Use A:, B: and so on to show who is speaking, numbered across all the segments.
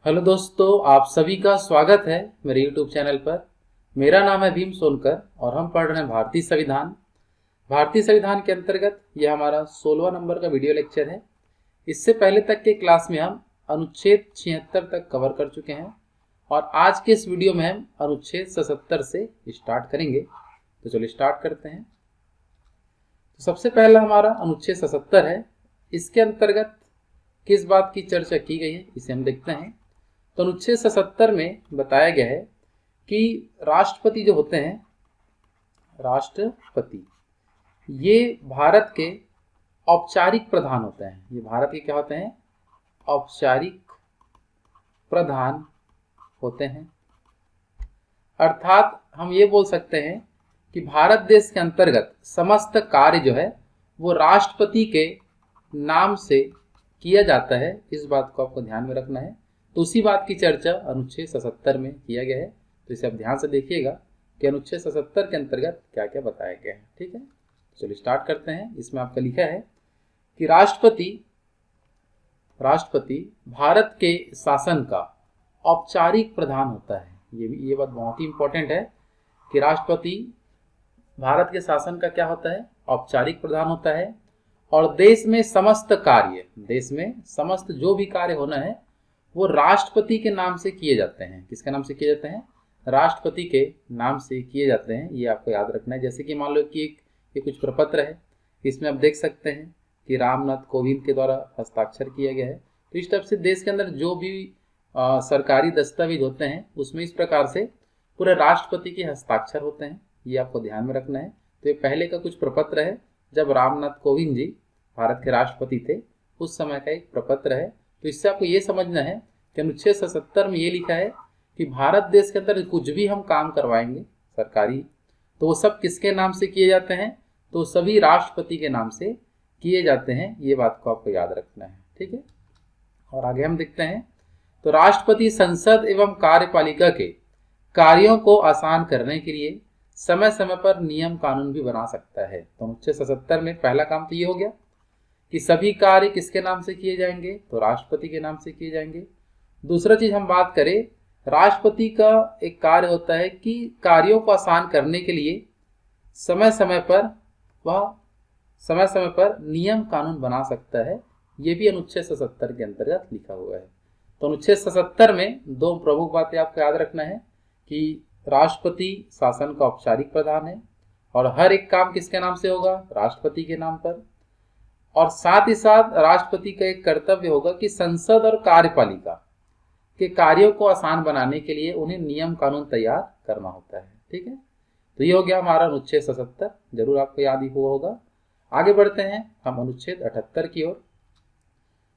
A: Hello दोस्तों, आप सभी का स्वागत है मेरे YouTube चैनल पर। मेरा नाम है भीम सोनकर और हम पढ़ रहे हैं भारतीय संविधान। भारतीय संविधान के अंतर्गत यह हमारा 16वां नंबर का वीडियो लेक्चर है। इससे पहले तक के क्लास में हम अनुच्छेद 76 तक कवर कर चुके हैं और आज के इस वीडियो में हम अनुच्छेद 77 से स्टार्ट करेंगे। तो चलिए स्टार्ट करते हैं। तो सबसे पहला हमारा अनुच्छेद 77 है। इसके अंतर्गत किस बात की चर्चा की गई है इसे हम देखते हैं। तो अनुच्छेद 77 में बताया गया है कि राष्ट्रपति जो होते हैं, राष्ट्रपति ये भारत के औपचारिक प्रधान होते हैं। ये भारत के क्या होते हैं? औपचारिक प्रधान होते हैं। अर्थात हम ये बोल सकते हैं कि भारत देश के अंतर्गत समस्त कार्य जो है वो राष्ट्रपति के नाम से किया जाता है। इस बात को आपको ध्यान में रखना है। तो उसी बात की चर्चा अनुच्छेद 77 में किया गया है। तो इसे आप ध्यान से देखिएगा कि अनुच्छेद 77 के अंतर्गत क्या क्या बताया गया है। ठीक है, चलिए स्टार्ट करते हैं। इसमें आपका लिखा है कि राष्ट्रपति भारत के शासन का औपचारिक प्रधान होता है। ये बात बहुत ही इंपॉर्टेंट है कि राष्ट्रपति भारत के शासन का क्या होता है? औपचारिक प्रधान होता है। और देश में समस्त जो भी कार्य होना है वो राष्ट्रपति के नाम से किए जाते हैं। किसके नाम से किए जाते हैं? राष्ट्रपति के नाम से किए जाते हैं। ये आपको याद रखना है। जैसे कि मान लो कि ये कुछ प्रपत्र है, इसमें आप देख सकते हैं कि रामनाथ कोविंद के द्वारा हस्ताक्षर किया गया है। तो इस तरह से देश के अंदर जो भी सरकारी दस्तावेज होते हैं उसमें इस प्रकार से पूरे राष्ट्रपति के हस्ताक्षर होते हैं। ये आपको ध्यान में रखना है। तो ये पहले का कुछ प्रपत्र है, जब रामनाथ कोविंद जी भारत के राष्ट्रपति थे उस समय का एक प्रपत्र है। तो इससे आपको ये समझना है कि अनुच्छेद 77 में ये लिखा है कि भारत देश के अंदर कुछ भी हम काम करवाएंगे सरकारी, तो वो सब किसके नाम से किए जाते हैं? तो सभी राष्ट्रपति के नाम से किए जाते हैं। ये बात को आपको याद रखना है। ठीक है, और आगे हम देखते हैं। तो राष्ट्रपति संसद एवं कार्यपालिका के कार्यों को आसान करने के लिए समय समय पर नियम कानून भी बना सकता है। तो अनुच्छेद 77 में पहला काम तो ये हो गया कि सभी कार्य किसके नाम से किए जाएंगे? तो राष्ट्रपति के नाम से किए जाएंगे। दूसरा चीज हम बात करें, राष्ट्रपति का एक कार्य होता है कि कार्यों को आसान करने के लिए समय समय पर नियम कानून बना सकता है। ये भी अनुच्छेद 77 के अंतर्गत लिखा हुआ है। तो अनुच्छेद 77 में दो प्रमुख बातें आपको याद रखना है कि राष्ट्रपति शासन का औपचारिक प्रधान है और हर एक काम किसके नाम से होगा? राष्ट्रपति के नाम पर। और साथ ही साथ राष्ट्रपति का एक कर्तव्य होगा कि संसद और कार्यपालिका के कार्यों को आसान बनाने के लिए उन्हें नियम कानून तैयार करना होता है। ठीक है, तो ये हो गया हमारा अनुच्छेद 77। जरूर आपको याद ही हुआ होगा। आगे बढ़ते हैं हम अनुच्छेद 78 की ओर।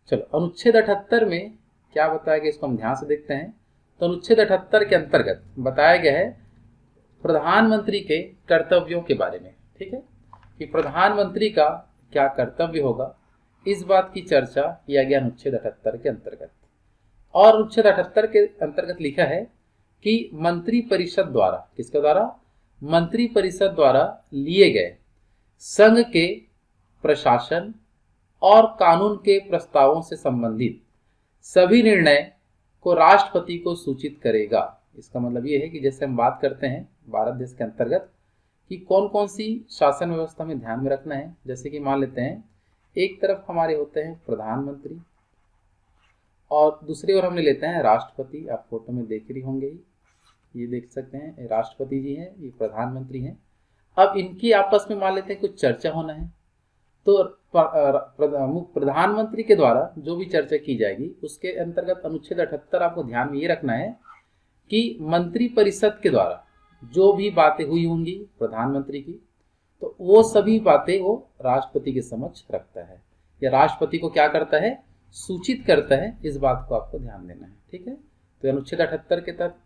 A: चलो, अनुच्छेद 78 में क्या बताया गया इसको हम ध्यान से देखते हैं। तो अनुच्छेद 78 के अंतर्गत बताया गया है प्रधानमंत्री के कर्तव्यों के बारे में। ठीक है, कि प्रधानमंत्री का क्या कर्तव्य होगा, इस बात की चर्चा किया गया अनुच्छेद 78 के अंतर्गत। और अनुच्छेद 78 के अंतर्गत लिखा है कि मंत्री परिषद द्वारा, किसके द्वारा? मंत्री परिषद द्वारा लिए गए संघ के प्रशासन और कानून के प्रस्तावों से संबंधित सभी निर्णय को राष्ट्रपति को सूचित करेगा। इसका मतलब ये है कि जैसे हम बात करते हैं भारत देश के अंतर्गत कि कौन कौन सी शासन व्यवस्था में ध्यान में रखना है। जैसे कि मान लेते हैं एक तरफ हमारे होते हैं प्रधानमंत्री और दूसरी ओर हमने लेते हैं राष्ट्रपति। आप फोटो में देख रही होंगे, ये देख सकते हैं राष्ट्रपति जी हैं, ये प्रधानमंत्री हैं। अब इनकी आपस में मान लेते हैं कुछ चर्चा होना है, तो प्रधानमंत्री के द्वारा जो भी चर्चा की जाएगी उसके अंतर्गत अनुच्छेद 78 आपको ध्यान में ये रखना है कि मंत्री परिषद के द्वारा जो भी बातें हुई होंगी प्रधानमंत्री की, तो वो सभी बातें वो राष्ट्रपति के समक्ष रखता है या राष्ट्रपति को क्या करता है? सूचित करता है। इस बात को आपको ध्यान देना है। ठीक है, तो अनुच्छेद 78 के तहत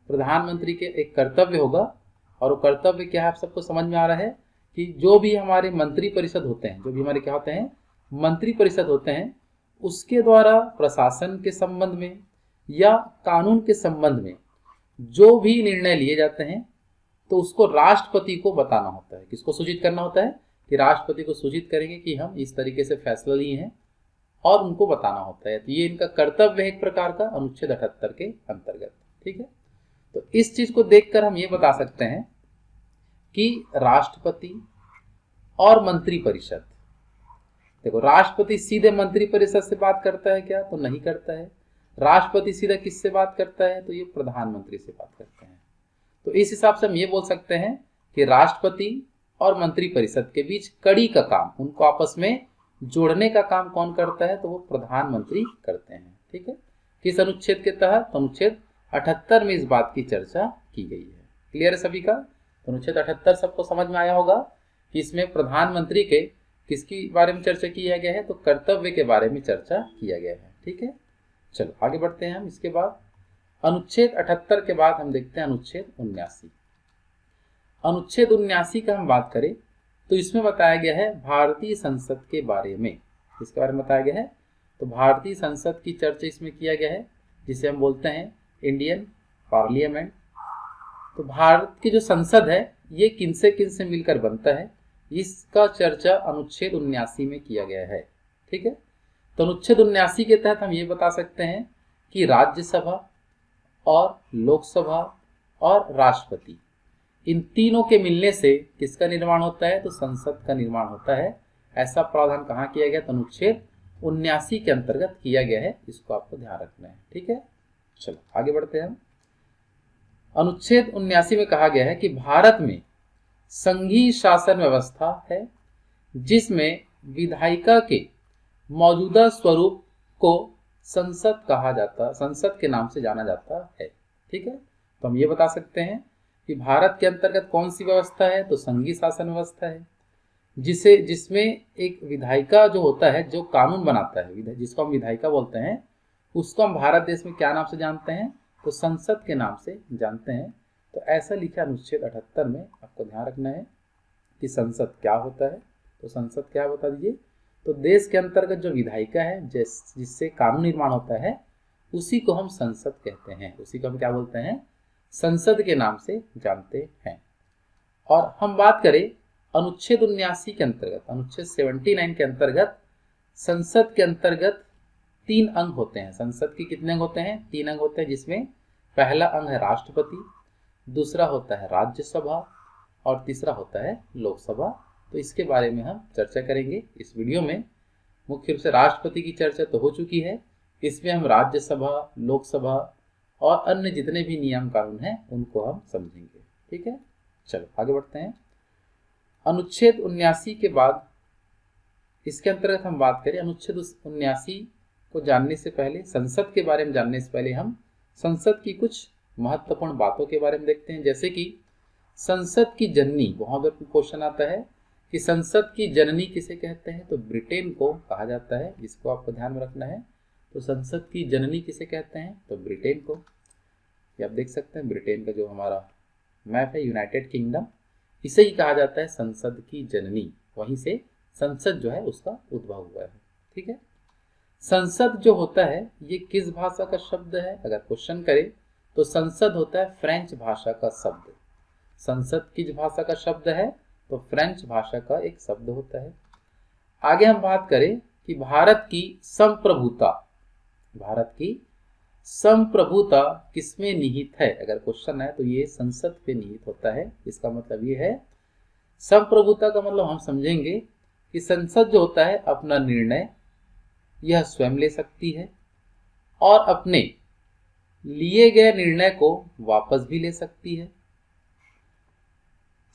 A: प्रधानमंत्री के एक कर्तव्य होगा और वो कर्तव्य क्या है आप सबको समझ में आ रहा है कि जो भी हमारे मंत्री परिषद होते हैं, जो भी हमारे क्या होते हैं? मंत्री परिषद होते हैं, उसके द्वारा प्रशासन के संबंध में या कानून के संबंध में जो भी निर्णय लिए जाते हैं तो उसको राष्ट्रपति को बताना होता है। किसको सूचित करना होता है? कि राष्ट्रपति को सूचित करेंगे कि हम इस तरीके से फैसला लिए हैं और उनको बताना होता है। तो ये इनका कर्तव्य है एक प्रकार का अनुच्छेद 78 के अंतर्गत। ठीक है, तो इस चीज को देखकर हम ये बता सकते हैं कि राष्ट्रपति और मंत्रिपरिषद, देखो राष्ट्रपति सीधे मंत्रिपरिषद से बात करता है क्या? तो नहीं करता है। राष्ट्रपति सीधा किससे बात करता है? तो ये प्रधानमंत्री से बात करते हैं। तो इस हिसाब से हम ये बोल सकते हैं कि राष्ट्रपति और मंत्रिपरिषद के बीच कड़ी का काम, उनको आपस में जोड़ने का काम कौन करता है? तो वो प्रधानमंत्री करते हैं। ठीक है, किस अनुच्छेद के तहत? अनुच्छेद 78 में इस बात की चर्चा की गई है। क्लियर है सभी का? तो अनुच्छेद 78 सबको समझ में आया होगा कि इसमें प्रधानमंत्री के किसके बारे में चर्चा किया गया है? तो कर्तव्य के बारे में चर्चा किया गया है। ठीक है, चलो आगे बढ़ते हैं हम। इसके बाद अनुच्छेद 78 के बाद हम देखते हैं अनुच्छेद 79। अनुच्छेद 79 का हम बात करें तो इसमें बताया गया है भारतीय संसद के बारे में। इसके बारे में बताया गया है, तो भारतीय संसद की चर्चा इसमें किया गया है, जिसे हम बोलते हैं इंडियन पार्लियामेंट। तो भारत की जो संसद है ये किनसे मिलकर बनता है, इसका चर्चा अनुच्छेद 79 में किया गया है। ठीक है, तो अनुच्छेद 79 के तहत हम ये बता सकते हैं कि राज्यसभा और लोकसभा और राष्ट्रपति, इन तीनों के मिलने से किसका निर्माण होता है? तो संसद का निर्माण होता है। ऐसा प्रावधान कहाँ किया गया? तो अनुच्छेद 79 के अंतर्गत किया गया है। इसको आपको ध्यान रखना है। ठीक है, चलो आगे बढ़ते हैं हम। अनुच्छेद 79 में कहा गया है कि भारत में संघीय शासन व्यवस्था है, जिसमें विधायिका के मौजूदा स्वरूप को संसद कहा जाता, संसद के नाम से जाना जाता है। ठीक है, तो हम ये बता सकते हैं कि भारत के अंतर्गत कौन सी व्यवस्था है? तो संघीय शासन व्यवस्था है, जिसमें एक विधायिका जो होता है, जो कानून बनाता है, जिसको हम विधायिका बोलते हैं, उसको हम भारत देश में क्या नाम से जानते हैं? तो संसद के नाम से जानते हैं। तो ऐसा लिखा अनुच्छेद 78 में। आपको ध्यान रखना है कि संसद क्या होता है। तो संसद क्या बता दीजिए? तो देश के अंतर्गत जो विधायिका है, जिससे कानून निर्माण होता है, उसी को हम संसद कहते हैं। उसी को हम क्या बोलते हैं? संसद के नाम से जानते हैं। और हम बात करें अनुच्छेद 79 के अंतर्गत, अनुच्छेद 79 के अंतर्गत संसद के अंतर्गत 3 अंग होते हैं। संसद के कितने अंग होते हैं? 3 अंग होते हैं, जिसमें पहला अंग है राष्ट्रपति, दूसरा होता है राज्यसभा और तीसरा होता है लोकसभा। तो इसके बारे में हम चर्चा करेंगे इस वीडियो में। मुख्य रूप से राष्ट्रपति की चर्चा तो हो चुकी है, इसमें हम राज्यसभा, लोकसभा और अन्य जितने भी नियम कानून हैं उनको हम समझेंगे। ठीक है, चलो आगे बढ़ते हैं। अनुच्छेद 79 के बाद इसके अंतर्गत हम बात करें, अनुच्छेद 79 को जानने से पहले, संसद के बारे में जानने से पहले हम संसद की कुछ महत्वपूर्ण बातों के बारे में देखते हैं। जैसे कि संसद की जननी, बहुत बार क्वेश्चन आता है कि संसद की जननी किसे कहते हैं? तो ब्रिटेन को कहा जाता है। इसको आपको ध्यान में रखना है। तो संसद की जननी किसे कहते हैं? तो ब्रिटेन को। ये आप देख सकते हैं, ब्रिटेन का जो हमारा मैप है, यूनाइटेड किंगडम, इसे ही कहा जाता है संसद की जननी। वहीं से संसद जो है उसका उद्भव हुआ है। ठीक है, संसद जो होता है ये किस भाषा का शब्द है? अगर क्वेश्चन करे तो संसद होता है फ्रेंच भाषा का शब्द। संसद किस भाषा का शब्द है? तो फ्रेंच भाषा का एक शब्द होता है। आगे हम बात करें कि भारत की संप्रभुता, भारत की संप्रभुता किसमें निहित है? अगर क्वेश्चन है तो ये संसद पे निहित होता है। इसका मतलब ये है, संप्रभुता का मतलब हम समझेंगे कि संसद जो होता है अपना निर्णय यह स्वयं ले सकती है और अपने लिए गए निर्णय को वापस भी ले सकती है।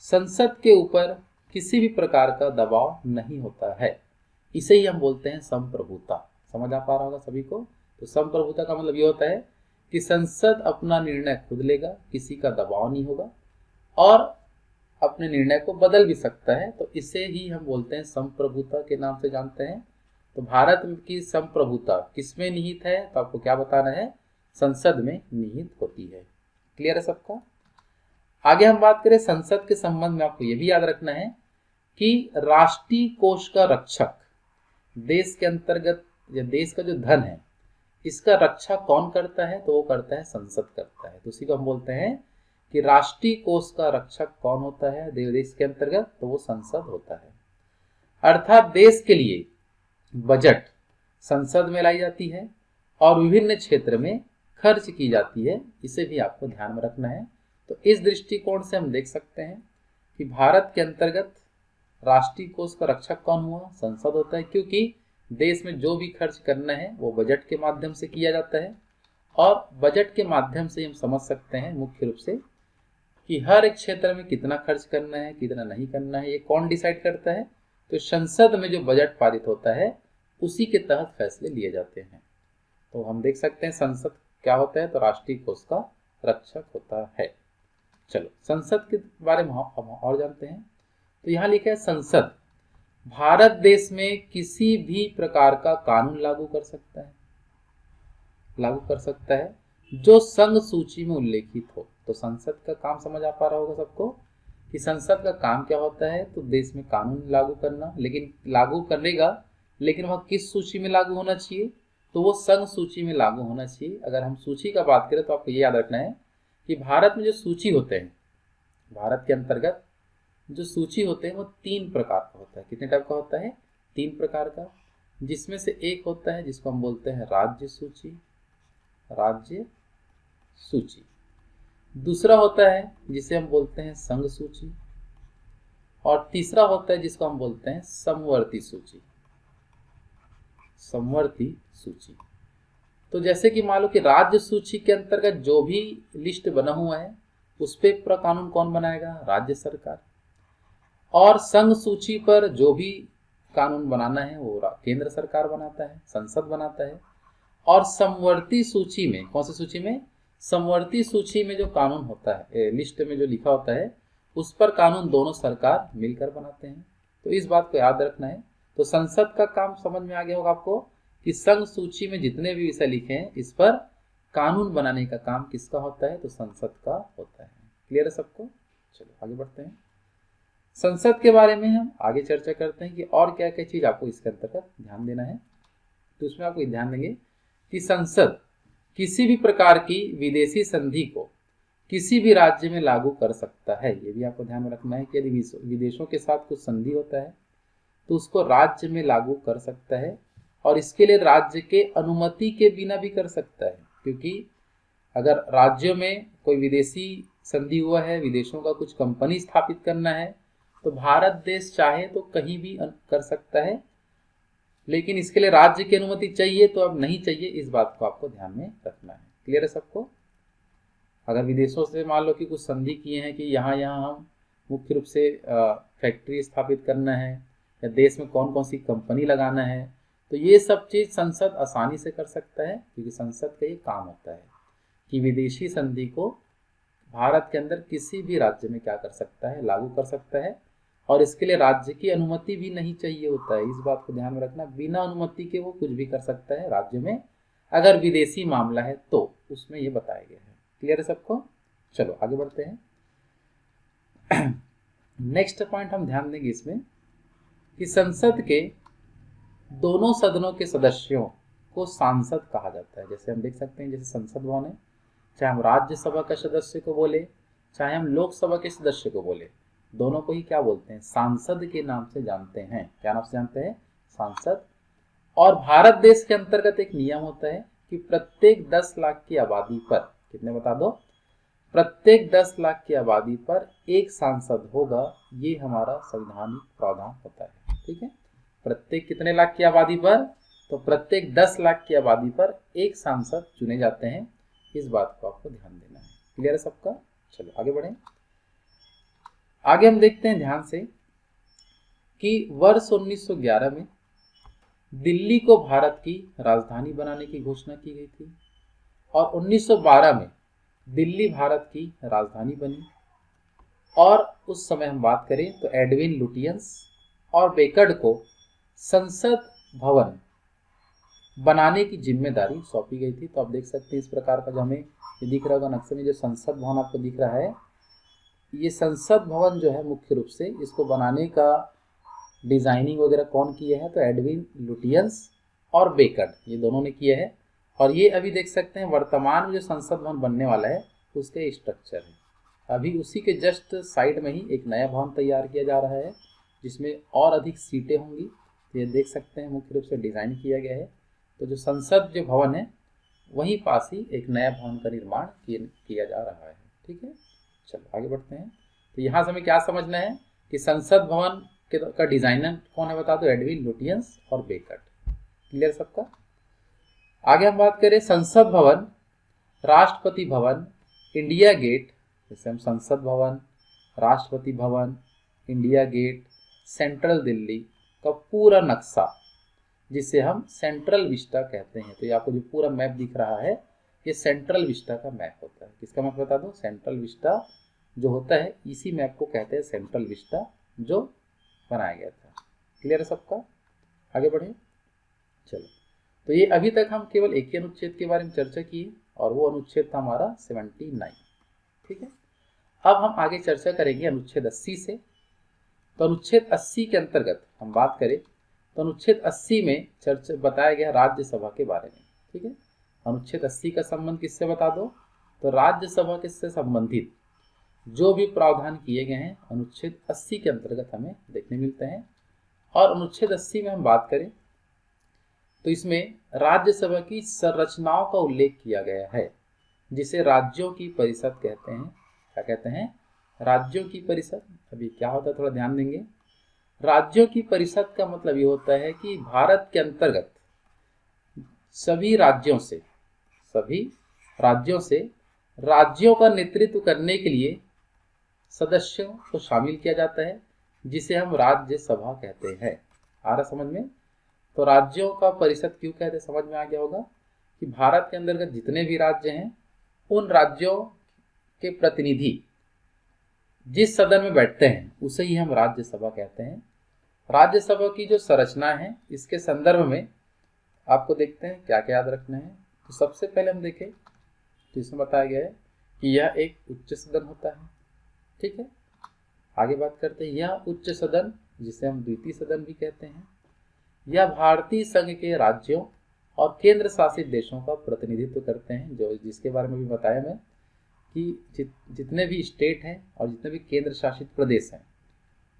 A: संसद के ऊपर किसी भी प्रकार का दबाव नहीं होता है। इसे ही हम बोलते हैं संप्रभुता। समझ आ पा रहा होगा सभी को? तो संप्रभुता का मतलब ये होता है कि संसद अपना निर्णय खुद लेगा, किसी का दबाव नहीं होगा और अपने निर्णय को बदल भी सकता है। तो इसे ही हम बोलते हैं संप्रभुता के नाम से जानते हैं। तो भारत की संप्रभुता किसमें निहित है? तो आपको क्या बताना है? संसद में निहित होती है। क्लियर है सबका? आगे हम बात करें संसद के संबंध में, आपको यह भी याद रखना है कि राष्ट्रीय कोष का रक्षक, देश के अंतर्गत या देश का जो धन है इसका रक्षा कौन करता है? तो वो करता है संसद करता है। तो उसी को हम बोलते हैं कि राष्ट्रीय कोष का रक्षक कौन होता है देश के अंतर्गत? तो वो संसद होता है। अर्थात देश के लिए बजट संसद में लाई जाती है और विभिन्न क्षेत्र में खर्च की जाती है, इसे भी आपको ध्यान में रखना है। तो इस दृष्टिकोण से हम देख सकते हैं कि भारत के अंतर्गत राष्ट्रीय कोष का रक्षक कौन हुआ? संसद होता है, क्योंकि देश में जो भी खर्च करना है वो बजट के माध्यम से किया जाता है। और बजट के माध्यम से हम समझ सकते हैं मुख्य रूप से कि हर एक क्षेत्र में कितना खर्च करना है, कितना नहीं करना है, ये कौन डिसाइड करता है? तो संसद में जो बजट पारित होता है उसी के तहत फैसले लिए जाते हैं। तो हम देख सकते हैं संसद क्या होता है, तो राष्ट्रीय कोष का रक्षक होता है। चलो संसद के बारे में हम और जानते हैं। तो यहाँ लिखा है संसद भारत देश में किसी भी प्रकार का कानून लागू कर सकता है जो संघ सूची में उल्लेखित हो। तो संसद का काम समझ आ पा रहा होगा सबको कि संसद का काम क्या होता है? तो देश में कानून लागू करना, लेकिन लागू करेगा, लेकिन वह किस सूची में लागू होना चाहिए? तो वो संघ सूची में लागू होना चाहिए। अगर हम सूची का बात करें तो आपको ये याद रखना है कि भारत में जो सूची होते हैं, भारत के अंतर्गत जो सूची होते हैं वो 3 प्रकार का होता है। कितने टाइप का होता है? 3 प्रकार का, जिसमें से एक होता है जिसको हम बोलते हैं राज्य सूची। दूसरा होता है जिसे हम बोलते हैं संघ सूची, और तीसरा होता है जिसको हम बोलते हैं समवर्ती सूची। तो जैसे कि मान लो कि राज्य सूची के अंतर्गत जो भी लिस्ट बना हुआ है उस पर कानून कौन बनाएगा? राज्य सरकार। और संघ सूची पर जो भी कानून बनाना है वो केंद्र सरकार बनाता है, संसद बनाता है। और समवर्ती सूची में, कौन सी सूची में? समवर्ती सूची में जो कानून होता है, लिस्ट में जो लिखा होता है उस पर कानून दोनों सरकार मिलकर बनाते हैं। तो इस बात को याद रखना है। तो संसद का काम समझ में आ गया होगा आपको कि संघ सूची में जितने भी विषय लिखे हैं इस पर कानून बनाने का काम किसका होता है? तो संसद का होता है। क्लियर है सबको? चलो आगे बढ़ते हैं। संसद के बारे में हम आगे चर्चा करते हैं कि और क्या क्या चीज आपको इसके अंतर्गत ध्यान देना है। तो उसमें आपको ध्यान देंगे कि संसद किसी भी प्रकार की विदेशी संधि को किसी भी राज्य में लागू कर सकता है। ये भी आपको ध्यान में रखना है कि यदि विदेशों के साथ कुछ संधि होता है तो उसको राज्य में लागू कर सकता है, और इसके लिए राज्य के अनुमति के बिना भी कर सकता है। क्योंकि अगर राज्यों में कोई विदेशी संधि हुआ है, विदेशों का कुछ कंपनी स्थापित करना है, तो भारत देश चाहे तो कहीं भी कर सकता है, लेकिन इसके लिए राज्य की अनुमति चाहिए। तो अब नहीं चाहिए, इस बात को आपको ध्यान में रखना है। क्लियर है सबको? अगर विदेशों से मान लो कि कुछ संधि किए हैं कि यहाँ हम मुख्य रूप से फैक्ट्री स्थापित करना है या देश में कौन कौन सी कंपनी लगाना है, तो ये सब चीज संसद आसानी से कर सकता है। क्योंकि संसद का ये काम होता है कि विदेशी संधि को भारत के अंदर किसी भी राज्य में क्या कर सकता है? लागू कर सकता है। और इसके लिए राज्य की अनुमति भी नहीं चाहिए होता है। इस बात को ध्यान में रखना, बिना अनुमति के वो कुछ भी कर सकता है राज्य में, अगर विदेशी मामला है तो उसमें ये बताया गया है। क्लियर है सबको? चलो आगे बढ़ते हैं। नेक्स्ट पॉइंट हम ध्यान देंगे इसमें कि संसद के दोनों सदनों के सदस्यों को सांसद कहा जाता है। जैसे हम देख सकते हैं, जैसे संसद भवन है, चाहे हम राज्यसभा के सदस्य को बोले चाहे हम लोकसभा के सदस्य को बोले, दोनों को ही क्या बोलते हैं? सांसद के नाम से जानते हैं। क्या नाम से जानते हैं? सांसद। और भारत देश के अंतर्गत एक नियम होता है कि प्रत्येक 10 लाख की आबादी पर, कितने बता दो? प्रत्येक 10 लाख की आबादी पर एक सांसद होगा। ये हमारा संवैधानिक प्रावधान होता है। ठीक है? प्रत्येक कितने लाख की आबादी पर? तो प्रत्येक 10 लाख की आबादी पर एक सांसद चुने जाते हैं। इस बात को आपको ध्यान देना है। क्लियर है सबका? चलो आगे बढ़ें। आगे हम देखते हैं ध्यान से कि वर्ष 1911 में दिल्ली को भारत की राजधानी बनाने की घोषणा की गई थी, और 1912 में दिल्ली भारत की राजधानी बनी। और उस समय हम बात करें तो एडविन लुटियंस और बेकर्ड को संसद भवन बनाने की जिम्मेदारी सौंपी गई थी। तो आप देख सकते हैं इस प्रकार का जो हमें ये दिख रहा होगा नक्शे में, जो संसद भवन आपको दिख रहा है, ये संसद भवन जो है मुख्य रूप से इसको बनाने का डिजाइनिंग वगैरह कौन किया है? तो एडविन लुटियंस और बेकर्ड, ये दोनों ने किया है। और ये अभी देख सकते हैं वर्तमान में जो संसद भवन बनने वाला है उसके स्ट्रक्चर है। अभी उसी के जस्ट साइड में ही एक नया भवन तैयार किया जा रहा है जिसमें और अधिक सीटें होंगी। ये देख सकते हैं मुख्य रूप से डिजाइन किया गया है। तो जो संसद जो भवन है वहीं पास ही एक नया भवन का निर्माण किया जा रहा है। ठीक है, चलो आगे बढ़ते हैं। तो यहाँ से हमें क्या समझना है कि संसद भवन का डिजाइनर कौन है बता दो, एडविन लुटियंस और बेकट। क्लियर सबका। आगे हम बात करें संसद भवन, राष्ट्रपति भवन, इंडिया गेट, जैसे हम संसद भवन, Rashtrapati Bhavan, India gate, central Delhi का पूरा नक्शा जिसे हम सेंट्रल विस्टा कहते हैं। तो ये आपको जो पूरा मैप दिख रहा है ये सेंट्रल विस्टा का मैप होता है। किसका मैप बता दो, सेंट्रल विस्टा जो होता है इसी मैप को कहते हैं सेंट्रल विस्टा जो बनाया गया था। क्लियर है सबका। आगे बढ़े। चलो, तो ये अभी तक हम केवल एक ही अनुच्छेद के बारे में चर्चा की और वो अनुच्छेद था हमारा 79। ठीक है, अब हम आगे चर्चा करेंगे अनुच्छेद 80 से। तो अनुच्छेद 80 के अंतर्गत हम बात करें तो अनुच्छेद 80 में चर्चा बताया गया राज्यसभा के बारे में। ठीक है, अनुच्छेद 80 का संबंध किससे बता दो, तो राज्यसभा किससे संबंधित जो भी प्रावधान किए गए हैं अनुच्छेद 80 के अंतर्गत हमें देखने मिलते हैं। और अनुच्छेद 80 में हम बात करें तो इसमें राज्यसभा की संरचनाओं का उल्लेख किया गया है जिसे राज्यों की परिषद कहते हैं। क्या कहते हैं, राज्यों की परिषद। अभी क्या होता है थोड़ा ध्यान देंगे। राज्यों की परिषद का मतलब ये होता है कि भारत के अंतर्गत सभी राज्यों से राज्यों का नेतृत्व करने के लिए सदस्यों को शामिल किया जाता है जिसे हम राज्यसभा कहते हैं। आ रहा समझ में। तो राज्यों का परिषद क्यों कहते हैं, समझ में आ गया होगा कि भारत के अंतर्गत जितने भी राज्य हैं उन राज्यों के प्रतिनिधि जिस सदन में बैठते हैं उसे ही हम राज्यसभा कहते हैं। राज्यसभा की जो संरचना है इसके संदर्भ में आपको देखते हैं क्या क्या याद रखना है। तो सबसे पहले हम देखें तो इसमें बताया गया है कि यह एक उच्च सदन होता है। ठीक है, आगे बात करते हैं। यह उच्च सदन जिसे हम द्वितीय सदन भी कहते हैं, यह भारतीय संघ के राज्यों और केंद्र शासित देशों का प्रतिनिधित्व करते हैं। जो जिसके बारे में भी बताया मैं कि जितने भी स्टेट हैं और जितने भी केंद्र शासित प्रदेश हैं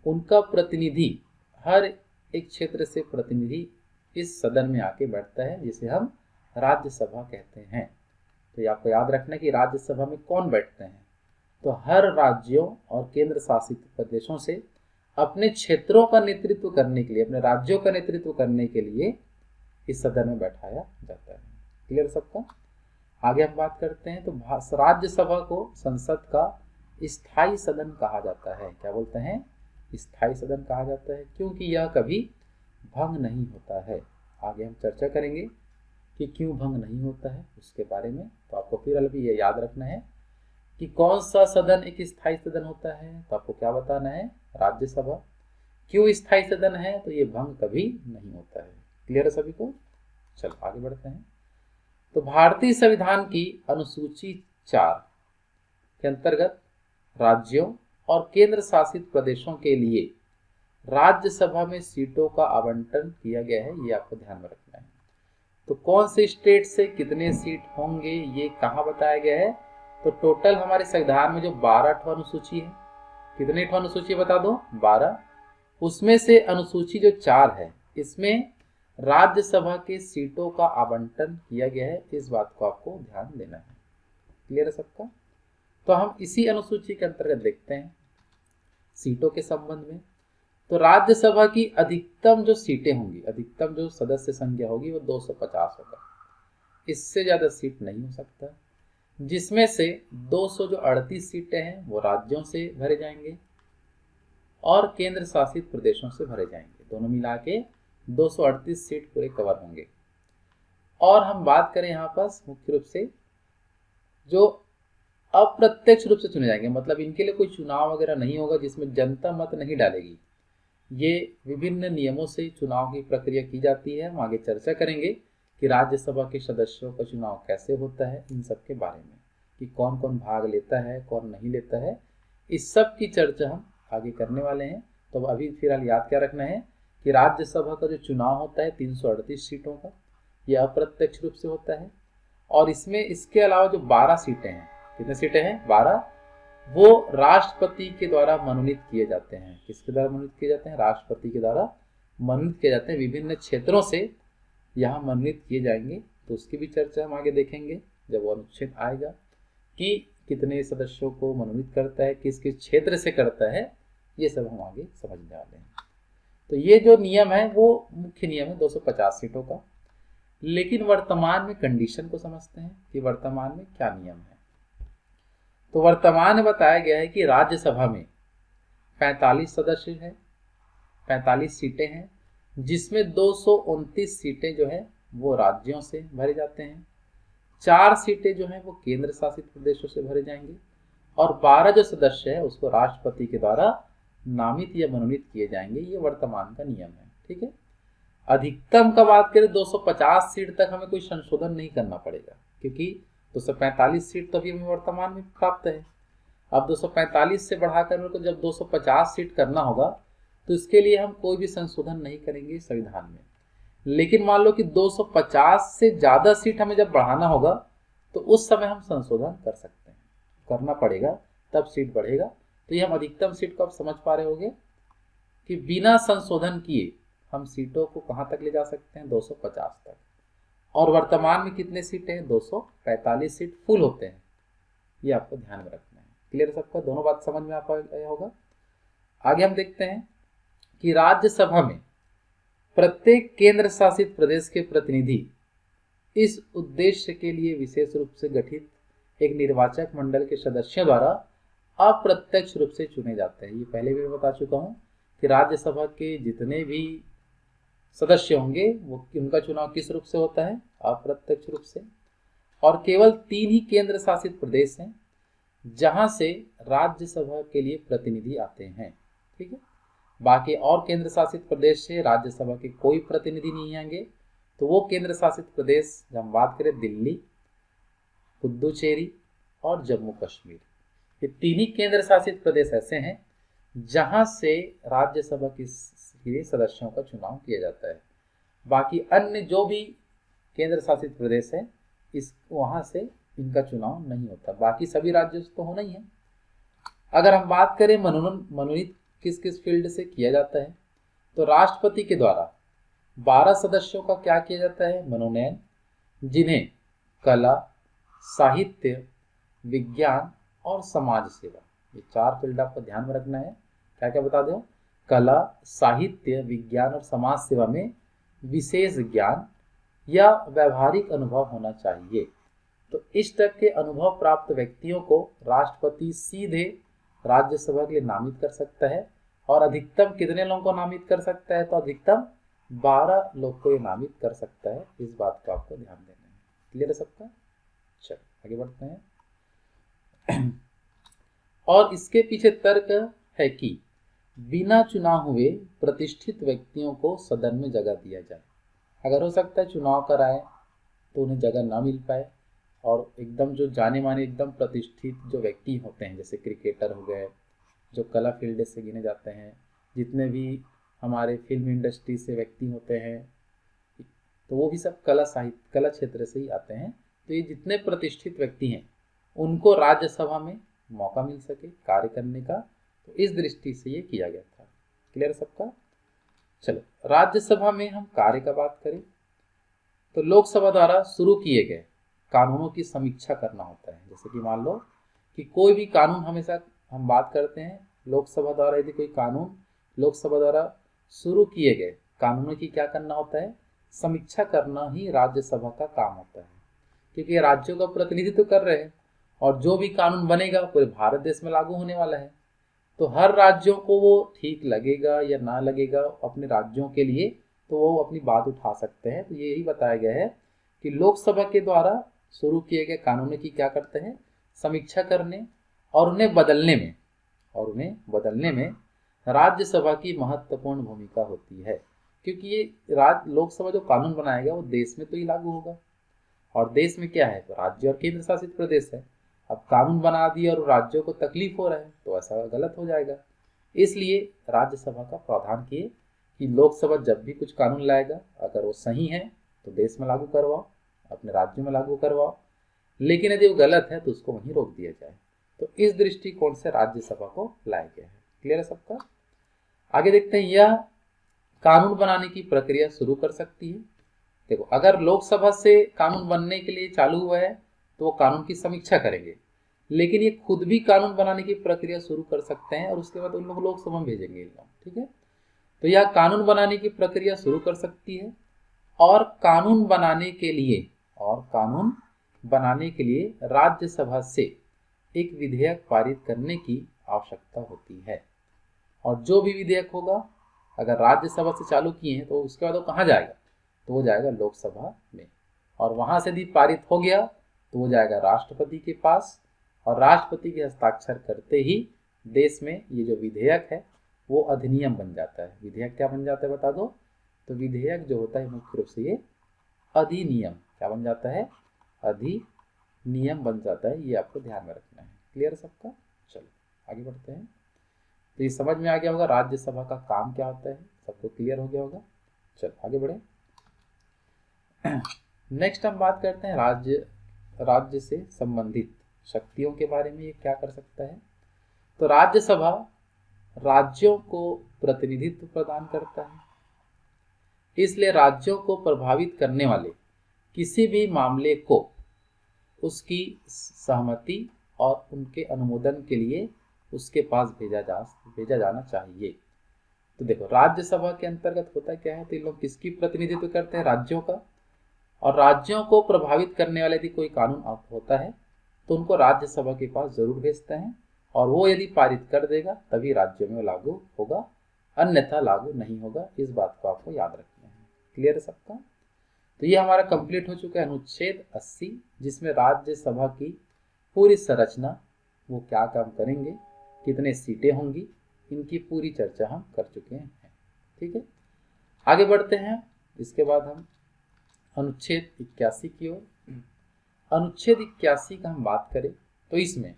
A: उनका प्रतिनिधि, हर एक क्षेत्र से प्रतिनिधि इस सदन में आके बैठता है जिसे हम राज्यसभा कहते हैं। तो ये आपको याद रखना है कि राज्यसभा में कौन बैठते हैं, तो हर राज्यों और केंद्र शासित प्रदेशों से अपने क्षेत्रों का नेतृत्व करने के लिए, अपने राज्यों का नेतृत्व करने के लिए इस सदन में बैठाया जाता है। क्लियर सबका। आगे हम बात करते हैं तो राज्यसभा को संसद का स्थायी सदन कहा जाता है। क्या बोलते हैं, स्थायी सदन कहा जाता है क्योंकि यह कभी भंग नहीं होता है। आगे हम चर्चा करेंगे कि क्यों भंग नहीं होता है उसके बारे में। तो आपको फिर अभी ये याद रखना है कि कौन सा सदन एक स्थायी सदन होता है, तो आपको क्या बताना है, राज्यसभा। क्यों स्थायी सदन है, तो ये भंग कभी नहीं होता है। क्लियर है सभी को। चलो आगे बढ़ते हैं। तो भारतीय संविधान की अनुसूची 4 के अंतर्गत राज्यों और केंद्र शासित प्रदेशों के लिए राज्यसभा में सीटों का आवंटन किया गया है, ये आपको ध्यान में रखना है। तो कौन से स्टेट से कितने सीट होंगे ये कहाँ बताया गया है, तो टोटल हमारे संविधान में जो 12 अनुसूची है, कितने अनुसूची बता दो, 12। उसमें से अनुसूची जो 4 है इसमें राज्यसभा के सीटों का आवंटन किया गया है। इस बात को आपको ध्यान देना है। क्लियर है सबका। तो हम इसी अनुसूची के अंतर्गत देखते हैं सीटों के संबंध में। तो राज्यसभा की अधिकतम जो सीटें होंगी, अधिकतम जो सदस्य संख्या होगी वो 250 होगा, इससे ज्यादा सीट नहीं हो सकता। जिसमें से 238 सीटें हैं वो राज्यों से भरे जाएंगे और केंद्र शासित प्रदेशों से भरे जाएंगे। दोनों मिला के 238 सीट पूरे कवर होंगे। और हम बात करें यहाँ पास मुख्य रूप से जो अप्रत्यक्ष रूप से चुने जाएंगे, मतलब इनके लिए कोई चुनाव वगैरह नहीं होगा जिसमें जनता मत नहीं डालेगी। ये विभिन्न नियमों से चुनाव की प्रक्रिया की जाती है। हम आगे चर्चा करेंगे कि राज्यसभा के सदस्यों का चुनाव कैसे होता है, इन सब के बारे में कि कौन कौन भाग लेता है कौन नहीं लेता है, इस सब की चर्चा हम आगे करने वाले हैं। तो अभी फिलहाल याद क्या रखना है कि राज्यसभा का जो चुनाव होता है 338 सीटों का, यह अप्रत्यक्ष रूप से होता है। और इसमें इसके अलावा जो 12 सीटें हैं, कितने सीटें हैं, 12, वो राष्ट्रपति के द्वारा मनोनीत किए जाते हैं। किसके द्वारा मनोनीत किए जाते हैं, राष्ट्रपति के द्वारा मनोनीत किए जाते हैं। विभिन्न क्षेत्रों से यहाँ मनोनीत किए जाएंगे, तो उसकी भी चर्चा हम आगे देखेंगे जब वो अनुच्छेद आएगा कि कितने सदस्यों को मनोनीत करता है, किस किस क्षेत्र से करता है, ये सब हम आगे समझने वाले हैं। तो ये जो नियम है वो मुख्य नियम है 250 सीटों का। लेकिन वर्तमान में कंडीशन को समझते हैं कि वर्तमान में क्या नियम है। तो वर्तमान में बताया गया है कि राज्यसभा में 45 सदस्य हैं, 45 सीटें हैं, जिसमें 229 सीटें जो है वो राज्यों से भरे जाते हैं, 4 सीटें जो हैं वो केंद्र शासित प्रदेशों से भरे जाएंगे, और 12 जो सदस्य है उसको राष्ट्रपति के द्वारा नामित या मनोनीत किए जाएंगे। ये वर्तमान का नियम है। ठीक है। अधिकतम का बात करें 250 सीट तक हमें कोई संशोधन नहीं करना पड़ेगा, क्योंकि 245 सीट तो अभी हमें वर्तमान में प्राप्त है। अब 245 से बढ़ाकर मेरे को जब 250 सीट करना होगा तो इसके लिए हम कोई भी संशोधन नहीं करेंगे संविधान में। लेकिन मान लो कि 250 से ज्यादा सीट हमें जब बढ़ाना होगा तो उस समय हम संशोधन कर सकते हैं, करना पड़ेगा, तब सीट बढ़ेगा। तो ये हम अधिकतम सीट को आप समझ पा रहे होंगे कि बिना संशोधन किए हम सीटों को कहां तक ले जा सकते हैं, 250 तक। और वर्तमान में कितने सीटें हैं, 245 सीट फुल होते हैं। ये आपको ध्यान में रखना है। क्लियर है सबका? दोनों बात समझ में आ पाया होगा। आगे हम देखते हैं कि राज्यसभा में प्रत्येक केंद्र शासित प्रदेश के प्रतिनिधि इस उद्देश्य के लिए विशेष रूप से गठित एक निर्वाचक मंडल के सदस्यों द्वारा अप्रत्यक्ष रूप से चुने जाते हैं। ये पहले भी मैं बता चुका हूं कि राज्यसभा के जितने भी सदस्य होंगे वो उनका चुनाव किस रूप से होता है, अप्रत्यक्ष रूप से। और केवल 3 ही केंद्र शासित प्रदेश हैं जहां से राज्यसभा के लिए प्रतिनिधि आते हैं। ठीक है। बाकी और केंद्र शासित प्रदेश से राज्यसभा के कोई प्रतिनिधि नहीं आएंगे। तो वो केंद्र शासित प्रदेश जब हम बात करें, दिल्ली, पुदुचेरी और जम्मू कश्मीर, ये 3 ही केंद्र शासित प्रदेश ऐसे हैं जहां से राज्यसभा के सदस्यों का चुनाव किया जाता है। बाकी अन्य जो भी केंद्र शासित प्रदेश है इस वहां से इनका चुनाव नहीं होता। बाकी सभी राज्यों से तो होना ही है। अगर हम बात करें मनोनीत किस किस फील्ड से किया जाता है, तो राष्ट्रपति के द्वारा 12 सदस्यों का क्या किया जाता है, मनोनयन, जिन्हें कला, साहित्य, विज्ञान और समाज सेवा, ये 4 फील्ड आपको ध्यान में रखना है। क्या क्या बता दो, कला, साहित्य, विज्ञान और समाज सेवा में विशेष ज्ञान या व्यावहारिक अनुभव होना चाहिए। तो इस तरह के अनुभव प्राप्त व्यक्तियों को राष्ट्रपति सीधे राज्यसभा के लिए नामित कर सकता है। और अधिकतम कितने लोगों को नामित कर सकता है, तो अधिकतम 12 लोग को ये नामित कर सकता है। इस बात का आपको ध्यान देना है। क्लियर है सबका? चलो आगे बढ़ते हैं। और इसके पीछे तर्क है कि बिना चुनाव हुए प्रतिष्ठित व्यक्तियों को सदन में जगह दिया जाए। अगर हो सकता है चुनाव कराए तो उन्हें जगह ना मिल पाए, और एकदम जो जाने माने एकदम प्रतिष्ठित जो व्यक्ति होते हैं, जैसे क्रिकेटर हो गए, जो कला फील्ड से गिने जाते हैं, जितने भी हमारे फिल्म इंडस्ट्री से व्यक्ति होते हैं, तो वो भी सब कला क्षेत्र से ही आते हैं। तो ये जितने प्रतिष्ठित व्यक्ति हैं उनको राज्यसभा में मौका मिल सके कार्य करने का, तो इस दृष्टि से ये किया गया था। क्लियर सबका? चलो राज्यसभा में हम कार्य का बात करें तो लोकसभा द्वारा शुरू किए गए कानूनों की समीक्षा करना होता है। जैसे कि मान लो कि कोई भी कानून, हमेशा हम बात करते हैं लोकसभा द्वारा यदि कोई कानून लोकसभा द्वारा शुरू किए गए कानूनों की क्या करना होता है, समीक्षा करना ही राज्यसभा का काम होता है। क्योंकि राज्यों का प्रतिनिधित्व कर रहे हैं और जो भी कानून बनेगा पूरे भारत देश में लागू होने वाला है। तो हर राज्यों को वो ठीक लगेगा या ना लगेगा अपने राज्यों के लिए, तो वो अपनी बात उठा सकते हैं। तो यही बताया गया है कि लोकसभा के द्वारा शुरू किए गए कानूनों की क्या करते हैं, समीक्षा करने और उन्हें बदलने में राज्यसभा की महत्वपूर्ण भूमिका होती है। क्योंकि ये लोकसभा जो कानून बनाएगा वो देश में तो ही लागू होगा, और देश में क्या है, तो राज्य और केंद्र शासित प्रदेश है। अब कानून बना दिया और राज्यों को तकलीफ हो रहा है तो ऐसा गलत हो जाएगा। इसलिए राज्यसभा का प्रावधान किए कि लोकसभा जब भी कुछ कानून लाएगा, अगर वो सही है तो देश में लागू करवाओ, अपने राज्यों में लागू करवाओ, लेकिन यदि वो गलत है तो उसको वहीं रोक दिया जाए। तो इस दृष्टिकोण से राज्यसभा को लाया गया है। क्लियर है सबका? आगे देखते हैं, यह कानून बनाने की प्रक्रिया शुरू कर सकती है देखो, अगर लोकसभा से कानून बनने के लिए चालू हुआ है तो वो कानून की समीक्षा करेंगे, लेकिन ये खुद भी कानून बनाने की प्रक्रिया शुरू कर सकते हैं और उसके बाद उन लोग लोकसभा में भेजेंगे इन लोग, ठीक है। तो यह कानून बनाने की प्रक्रिया शुरू कर सकती है और कानून बनाने के लिए राज्यसभा से एक विधेयक पारित करने की आवश्यकता होती है। और जो भी विधेयक होगा अगर राज्यसभा से चालू किए हैं तो उसके बाद वो कहाँ जाएगा, तो वो जाएगा लोकसभा में, और वहां से यदि पारित हो गया तो वो जाएगा राष्ट्रपति के पास, और राष्ट्रपति के हस्ताक्षर करते ही देश में ये जो विधेयक है वो अधिनियम बन जाता है। विधेयक क्या बन जाता है बता दो, तो विधेयक जो होता है मुख्य रूप से ये अधिनियम क्या बन जाता है, अधिनियम बन जाता है। ये आपको ध्यान में रखना है। क्लियर सबका? चलो आगे बढ़ते हैं। तो ये समझ में आ गया होगा राज्यसभा का काम क्या होता है, सबको क्लियर हो गया होगा। चलो आगे बढ़े। नेक्स्ट हम बात करते हैं राज्य से संबंधित शक्तियों के बारे में। ये क्या कर सकता है, तो राज्यसभा राज्यों को प्रतिनिधित्व प्रदान करता है, इसलिए राज्यों को प्रभावित करने वाले किसी भी मामले को उसकी सहमति और उनके अनुमोदन के लिए उसके पास भेजा जाना चाहिए। तो देखो, राज्यसभा के अंतर्गत होता क्या है, तो ये लोग किसकी प्रतिनिधित्व करते हैं, राज्यों का। और राज्यों को प्रभावित करने वाले यदि कोई कानून होता है तो उनको राज्यसभा के पास जरूर भेजते हैं, और वो यदि पारित कर देगा तभी राज्यों में लागू होगा, अन्यथा लागू नहीं होगा। इस बात को आपको याद रखना है। क्लियर है सबका? तो ये हमारा कंप्लीट हो चुका है अनुच्छेद 80, जिसमें राज्यसभा की पूरी संरचना, वो क्या काम करेंगे, कितने सीटें होंगी, इनकी पूरी चर्चा हम कर चुके हैं। ठीक है, आगे बढ़ते हैं। इसके बाद हम अनुच्छेद 81 की ओर। अनुच्छेद 81 का हम बात करें तो इसमें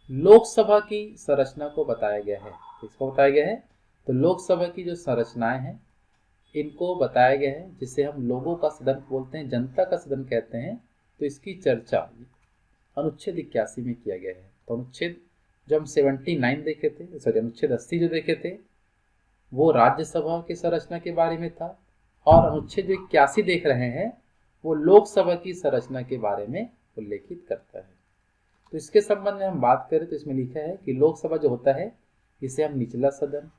A: लोकसभा की संरचना को बताया गया है। किसको बताया गया है, तो लोकसभा की जो संरचनाएं हैं इनको बताया गया है, जिसे हम लोगों का सदन बोलते हैं, जनता का सदन कहते हैं। तो इसकी चर्चा अनुच्छेद 81 में किया गया है। तो अनुच्छेद जो हम 79 देखे थे, सॉरी अनुच्छेद 80 जो देखे थे वो राज्यसभा की संरचना के बारे में था, और अनुच्छेद जो 81 देख रहे हैं वो लोकसभा की संरचना के बारे में उल्लेखित करता है। तो इसके संबंध में हम बात करें तो इसमें लिखा है कि लोकसभा जो होता है इसे हम निचला सदन,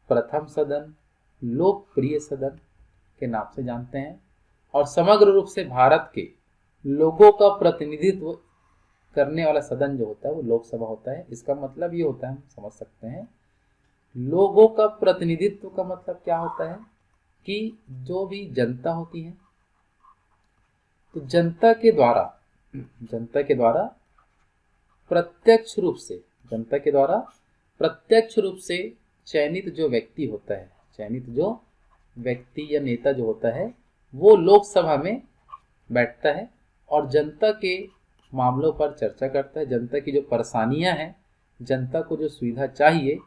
A: प्रथम सदन, लोकप्रिय सदन के नाम से जानते हैं, और समग्र रूप से भारत के लोगों का प्रतिनिधित्व करने वाला सदन जो होता है वो लोकसभा होता है। इसका मतलब ये होता है, हम समझ सकते हैं, लोगों का प्रतिनिधित्व का मतलब क्या होता है कि जो भी जनता होती है तो जनता के द्वारा प्रत्यक्ष रूप से चयनित जो व्यक्ति होता है, चयनित जो व्यक्ति या नेता जो होता है वो लोकसभा में बैठता है और जनता के मामलों पर चर्चा करता है, जनता की जो परेशानियां हैं, जनता को जो सुविधा चाहिए,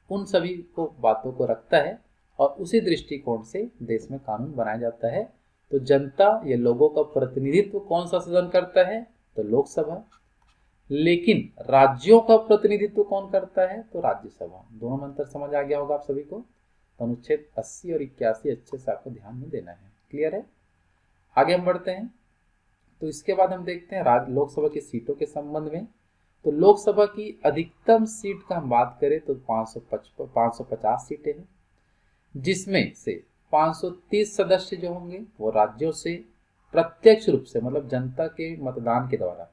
A: उन सभी को बातों को रखता है, और उसी दृष्टिकोण से देश में कानून बनाया जाता है। तो जनता या लोगों का प्रतिनिधित्व कौन सा सदन करता है, तो लोकसभा। लेकिन राज्यों का प्रतिनिधित्व कौन करता है, तो राज्यसभा। दोनों में अंतर समझ आ गया होगा आप सभी को। तो अनुच्छेद 80 और 81 अच्छे से आपको ध्यान में देना है। क्लियर है? आगे हम बढ़ते हैं। तो इसके बाद हम देखते हैं लोकसभा की सीटों के संबंध में। तो लोकसभा की अधिकतम सीट का हम बात करें तो 550 सीटें हैं, जिसमें से 530 सदस्य जो होंगे वो राज्यों से प्रत्यक्ष रूप से, मतलब जनता के मतदान के द्वारा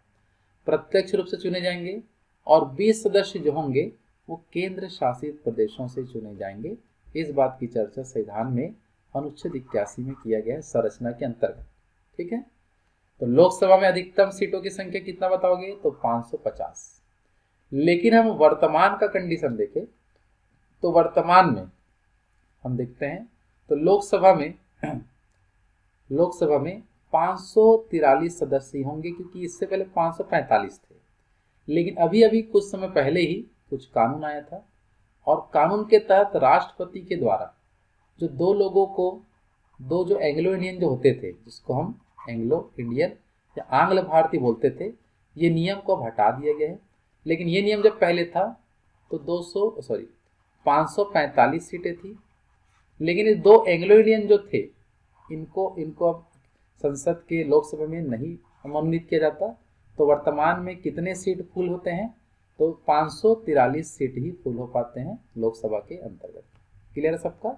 A: प्रत्यक्ष रूप से चुने जाएंगे, और 20 सदस्य जो होंगे वो केंद्र शासित प्रदेशों से चुने जाएंगे। इस बात की चर्चा संविधान में अनुच्छेद 81 में किया गया है संरचना के अंतर्गत। ठीक है, तो लोकसभा में अधिकतम सीटों की संख्या कितना बताओगे, तो 550। लेकिन हम वर्तमान का कंडीशन देखें तो वर्तमान में हम देखते हैं तो लोकसभा में 543 सदस्य होंगे, क्योंकि इससे पहले 545 थे। लेकिन अभी कुछ समय पहले ही कुछ कानून आया था, और कानून के तहत राष्ट्रपति के द्वारा जो दो जो एंग्लो इंडियन जो होते थे, जिसको हम एंग्लो इंडियन या आंग्ल भारतीय बोलते थे, ये नियम को हटा दिया गया है। लेकिन ये नियम जब पहले था तो 545 सीटें थी। लेकिन ये दो एंग्लो इंडियन जो थे इनको इनको अब संसद के लोकसभा में नहीं मनोनीत किया जाता, तो वर्तमान में कितने सीट फुल होते हैं, तो 543 सीट ही फुल हो पाते हैं लोकसभा के अंतर्गत। क्लियर है सबका?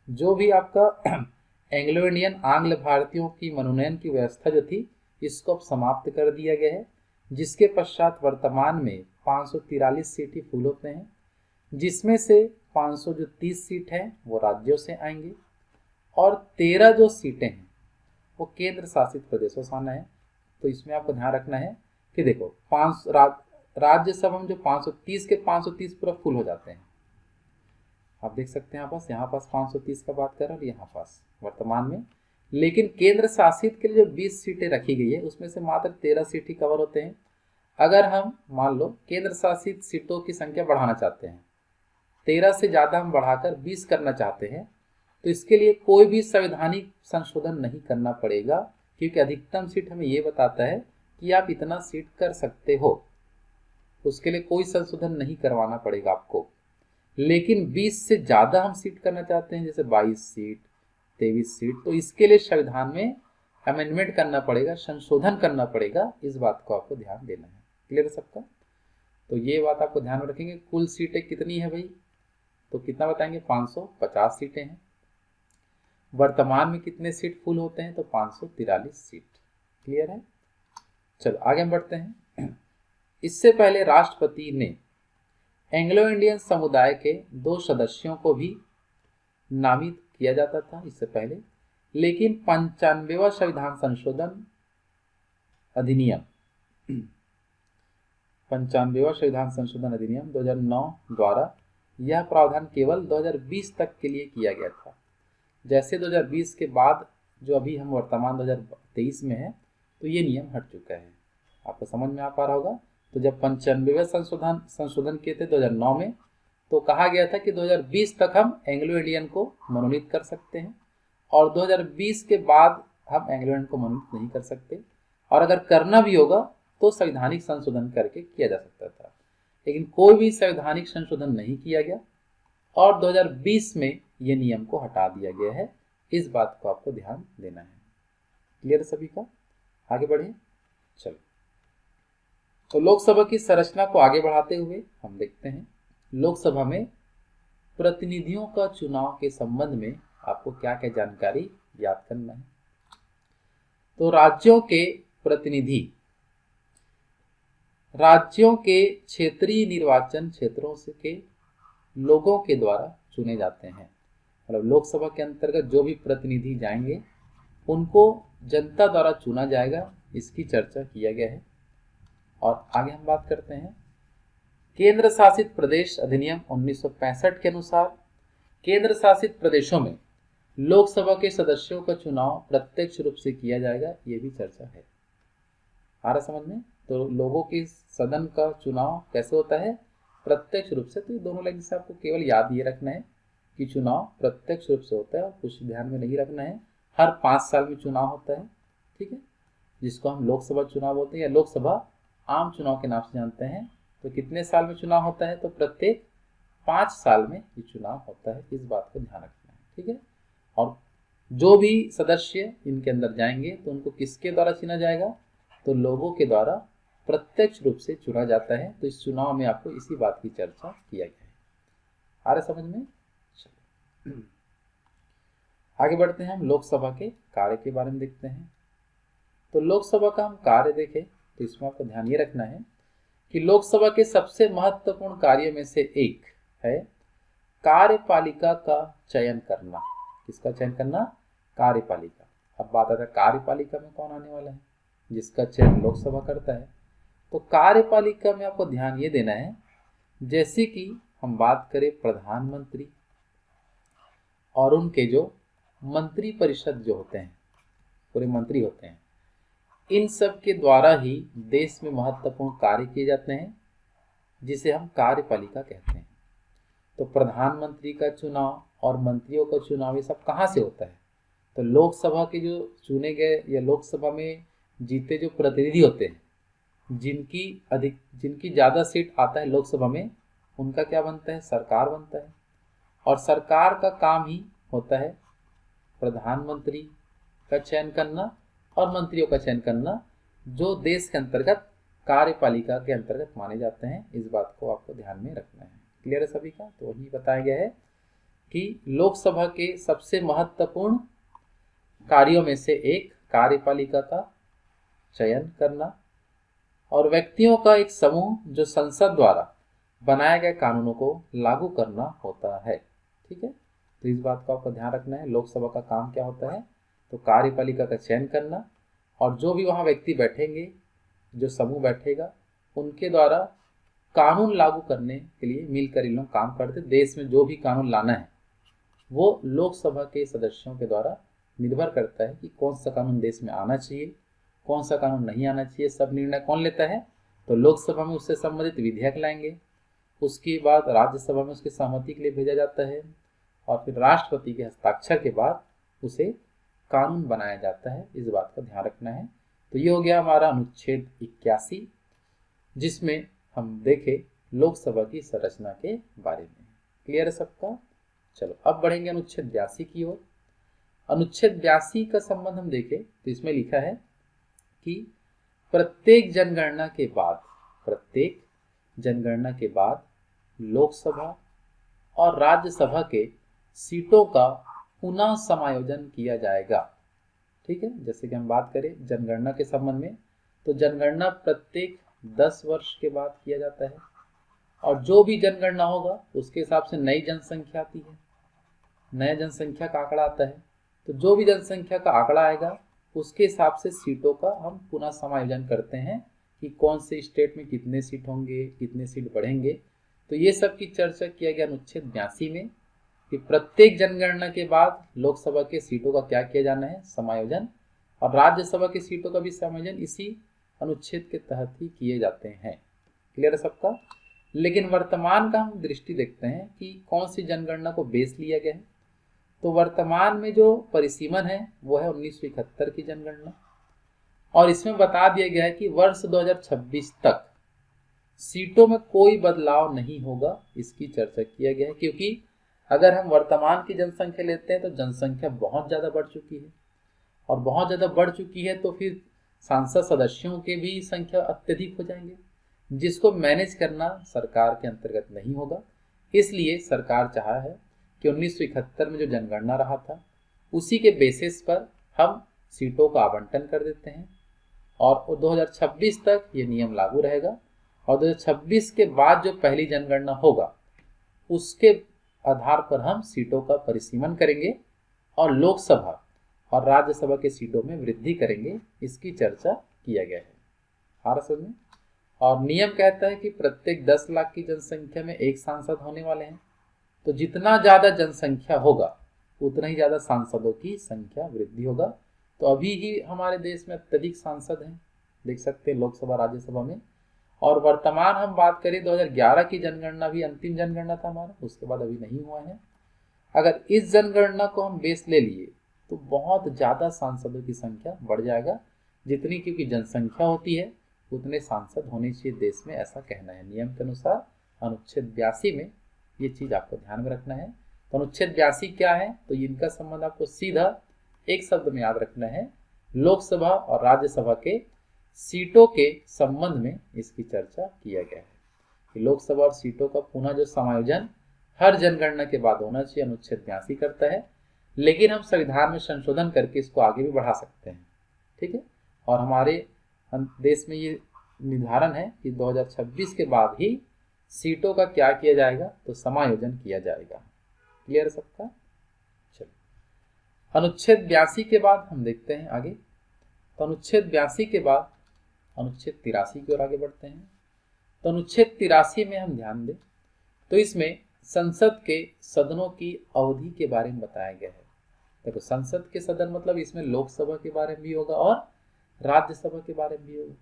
A: जो भी आपका एंग्लो इंडियन आंग्ल भारतीयों की मनोनयन की व्यवस्था जो थी, इसको अब समाप्त कर दिया गया है, जिसके पश्चात वर्तमान में 543 सीट ही फुल होते हैं, जिसमें से 530 सीट है वो राज्यों से आएंगे और 13 जो सीटें हैं वो केंद्र शासित प्रदेशों से आना है। तो इसमें आपको ध्यान रखना है कि देखो राज्यसभा में जो 530 के 530 पूरा फुल हो जाते हैं, आप देख सकते हैं यहाँ पास 530 का बात कर रहा है यहाँ पास वर्तमान में, लेकिन केंद्र शासित के लिए जो 20 सीटें रखी गई है उसमें से मात्र 13 सीट ही कवर होते हैं। अगर हम मान लो केंद्र शासित सीटों की संख्या बढ़ाना चाहते हैं, 13 से ज़्यादा हम बढ़ाकर 20 करना चाहते हैं, तो इसके लिए कोई भी संवैधानिक संशोधन नहीं करना पड़ेगा, क्योंकि अधिकतम सीट हमें ये बताता है कि आप इतना सीट कर सकते हो, उसके लिए कोई संशोधन नहीं करवाना पड़ेगा आपको। लेकिन 20 से ज़्यादा हम सीट करना चाहते हैं, जैसे 22 सीट 23 सीट, तो इसके लिए संविधान में अमेंडमेंट करना पड़ेगा, संशोधन करना पड़ेगा। इस बात को आपको ध्यान देना है। क्लियर है सबका? तो ये बात आपको ध्यान में रखेंगे। कुल सीटें कितनी है भाई, तो कितना बताएंगे, 550 सीटें हैं। वर्तमान में कितने सीट फुल होते हैं, तो 543 सीट। क्लियर है? चलो आगे हम बढ़ते हैं। इससे पहले राष्ट्रपति ने एंग्लो इंडियन समुदाय के 2 सदस्यों को भी नामित किया जाता था इससे पहले, लेकिन 95वां संविधान संशोधन अधिनियम 2009 द्वारा यह प्रावधान केवल 2020 तक के लिए किया गया था। जैसे 2020 के बाद जो अभी हम वर्तमान 2023 में है, तो ये नियम हट चुका है। आपको समझ में आ पा रहा होगा। तो जब 95वें संशोधन किए थे 2009 में, तो कहा गया था कि 2020 तक हम एंग्लो इंडियन को मनोनीत कर सकते हैं, और 2020 के बाद हम एंग्लो इंडियन को मनोनीत नहीं कर सकते, और अगर करना भी होगा तो संवैधानिक संशोधन करके किया जा सकता था। लेकिन कोई भी संवैधानिक संशोधन नहीं किया गया, और 2020 में ये नियम को हटा दिया गया है। इस बात को आपको ध्यान देना है। क्लियर सभी का? आगे बढ़े। चलो, तो लोकसभा की संरचना को आगे बढ़ाते हुए हम देखते हैं लोकसभा में प्रतिनिधियों का चुनाव के संबंध में आपको क्या क्या जानकारी याद करना है। तो राज्यों के प्रतिनिधि राज्यों के क्षेत्रीय निर्वाचन क्षेत्रों से के लोगों के द्वारा चुने जाते हैं। मतलब लोकसभा के अंतर्गत जो भी प्रतिनिधि जाएंगे उनको जनता द्वारा चुना जाएगा, इसकी चर्चा किया गया है। और आगे हम बात करते हैं केंद्र शासित प्रदेश अधिनियम 1965 के अनुसार केंद्र शासित प्रदेशों में लोकसभा के सदस्यों का चुनाव प्रत्यक्ष रूप से किया जाएगा, ये भी चर्चा है। आ रहा समझ में? तो लोगों की सदन का चुनाव कैसे होता है, प्रत्यक्ष रूप से। तो ये दोनों लाइन से आपको केवल याद ये रखना है कि चुनाव प्रत्यक्ष रूप से होता है, और कुछ ध्यान में नहीं रखना है। हर 5 साल में चुनाव होता है, ठीक है, जिसको हम लोकसभा चुनाव बोलते हैं या लोकसभा आम चुनाव के नाम से जानते हैं। तो कितने साल में चुनाव होता है, तो प्रत्येक 5 साल में ये चुनाव होता है। इस बात को ध्यान रखना है, ठीक है। और जो भी सदस्य इनके अंदर जाएंगे तो उनको किसके द्वारा चुना जाएगा, तो लोगों के द्वारा प्रत्यक्ष रूप से चुना जाता है। तो इस चुनाव में आपको इसी बात की चर्चा किया गया है। आ रहा समझ में? आगे बढ़ते हैं, हम लोकसभा के कार्य के बारे में देखते हैं। तो लोकसभा का हम कार्य देखें तो इसमें आपको ध्यान ये रखना है कि लोकसभा के सबसे महत्वपूर्ण कार्य में से एक है कार्यपालिका का चयन करना। किसका चयन करना? कार्यपालिका। अब बात आता है कार्यपालिका में कौन आने वाला है, जिसका चयन लोकसभा करता है। तो कार्यपालिका में आपको ध्यान ये देना है, जैसे कि हम बात करें प्रधानमंत्री और उनके जो मंत्री परिषद जो होते हैं, पूरे मंत्री होते हैं, इन सब के द्वारा ही देश में महत्वपूर्ण कार्य किए जाते हैं, जिसे हम कार्यपालिका कहते हैं। तो प्रधानमंत्री का चुनाव और मंत्रियों का चुनाव ये सब कहाँ से होता है, तो लोकसभा के जो चुने गए या लोकसभा में जीते जो प्रतिनिधि होते हैं, जिनकी ज़्यादा सीट आता है लोकसभा में, उनका क्या बनता है, सरकार बनता है। और सरकार का काम ही होता है प्रधानमंत्री का चयन करना और मंत्रियों का चयन करना जो देश के अंतर्गत कार्यपालिका के अंतर्गत माने जाते हैं। इस बात को आपको ध्यान में रखना है। क्लियर है सभी का? तो वही बताया गया है कि लोकसभा के सबसे महत्वपूर्ण कार्यों में से एक कार्यपालिका का चयन करना और व्यक्तियों का एक समूह जो संसद द्वारा बनाए गए कानूनों को लागू करना होता है। ठीक है, तो इस बात को आपको ध्यान रखना है। लोकसभा का काम क्या होता है? तो कार्यपालिका का चयन करना और जो भी वहाँ व्यक्ति बैठेंगे, जो समूह बैठेगा, उनके द्वारा कानून लागू करने के लिए मिलकर इन लोग काम करते। देश में जो भी कानून लाना है वो लोकसभा के सदस्यों के द्वारा निर्भर करता है कि कौन सा कानून देश में आना चाहिए, कौन सा कानून नहीं आना चाहिए। सब निर्णय कौन लेता है? तो लोकसभा में उससे संबंधित विधेयक लाएंगे, उसके बाद राज्यसभा में उसकी सहमति के लिए भेजा जाता है और फिर राष्ट्रपति के हस्ताक्षर के बाद उसे कानून बनाया जाता है। इस बात का ध्यान रखना है। तो ये हो गया हमारा अनुच्छेद 81, जिसमें हम देखे लोकसभा की संरचना के बारे में। क्लियर है सबका? चलो अब बढ़ेंगे अनुच्छेद 82 की ओर। अनुच्छेद 82 का संबंध हम देखें तो इसमें लिखा है कि प्रत्येक जनगणना के बाद लोकसभा और राज्यसभा के सीटों का पुनः समायोजन किया जाएगा। ठीक है, जैसे कि हम बात करें जनगणना के संबंध में, तो जनगणना प्रत्येक 10 वर्ष के बाद किया जाता है और जो भी जनगणना होगा उसके हिसाब से नई जनसंख्या आती है, नया जनसंख्या का आंकड़ा आता है। तो जो भी जनसंख्या का आंकड़ा आएगा उसके हिसाब से सीटों का हम पुनः समायोजन करते हैं कि कौन से स्टेट में कितने सीट होंगे, कितने सीट बढ़ेंगे। तो ये सब की चर्चा किया गया अनुच्छेद 82 में कि प्रत्येक जनगणना के बाद लोकसभा के सीटों का क्या किया जाना है? समायोजन, और राज्यसभा की सीटों का भी समायोजन इसी अनुच्छेद के तहत ही किए जाते हैं। क्लियर है सबका? लेकिन वर्तमान का हम दृष्टि देखते हैं कि कौन सी जनगणना को बेस लिया गया है। तो वर्तमान में जो परिसीमन है वो है 1971 की जनगणना और इसमें बता दिया गया है कि वर्ष 2026 तक सीटों में कोई बदलाव नहीं होगा। इसकी चर्चा किया गया है क्योंकि अगर हम वर्तमान की जनसंख्या लेते हैं तो जनसंख्या बहुत ज़्यादा बढ़ चुकी है और बहुत ज़्यादा बढ़ चुकी है तो फिर सांसद सदस्यों के भी संख्या अत्यधिक हो जाएंगे, जिसको मैनेज करना सरकार के अंतर्गत नहीं होगा। इसलिए सरकार चाहा है कि 1971 में जो जनगणना रहा था उसी के बेसिस पर हम सीटों का आवंटन कर देते हैं और 2026 तक ये नियम लागू रहेगा और 2026 के बाद जो पहली जनगणना होगा उसके आधार पर हम सीटों का परिसीमन करेंगे और लोकसभा और राज्यसभा के सीटों में वृद्धि करेंगे। इसकी चर्चा किया गया है। हार में और नियम कहता है कि प्रत्येक 10 लाख की जनसंख्या में एक सांसद होने वाले हैं। तो जितना ज़्यादा जनसंख्या होगा उतना ही ज़्यादा सांसदों की संख्या वृद्धि होगा। तो अभी ही हमारे देश में अत्यधिक सांसद हैं, देख सकते हैं लोकसभा राज्यसभा में। और वर्तमान हम बात करें 2011 की जनगणना भी अंतिम जनगणना था हमारा, उसके बाद अभी नहीं हुआ है। अगर इस जनगणना को हम बेस ले लिए तो बहुत ज़्यादा सांसदों की संख्या बढ़ जाएगा, जितनी क्योंकि जनसंख्या होती है उतने सांसद होने चाहिए देश में, ऐसा कहना है नियम के अनुसार। अनुच्छेद 82 में ये चीज़ आपको ध्यान में रखना है। तो अनुच्छेद 82 क्या है? तो इनका संबंध आपको सीधा एक शब्द में याद रखना है, लोकसभा और राज्यसभा के सीटों के संबंध में इसकी चर्चा किया गया है कि लोकसभा और सीटों का पुनः जो समायोजन हर जनगणना के बाद होना चाहिए, अनुच्छेद 82 करता है। लेकिन हम संविधान में संशोधन करके इसको आगे भी बढ़ा सकते हैं। ठीक है, और हमारे देश में ये निर्धारण है कि 2026 के बाद ही सीटों का क्या किया जाएगा? तो समायोजन किया जाएगा। क्लियर है सबका? चलो अनुच्छेद 82 के बाद हम देखते हैं आगे। तो अनुच्छेद 82 के बाद अनुच्छेद 83 की ओर आगे बढ़ते हैं। तो अनुच्छेद 83 में हम ध्यान दें तो इसमें संसद के सदनों की अवधि के बारे में बताया गया है। देखो संसद के सदन मतलब इसमें लोकसभा के बारे में भी होगा और राज्यसभा के बारे में भी होगा।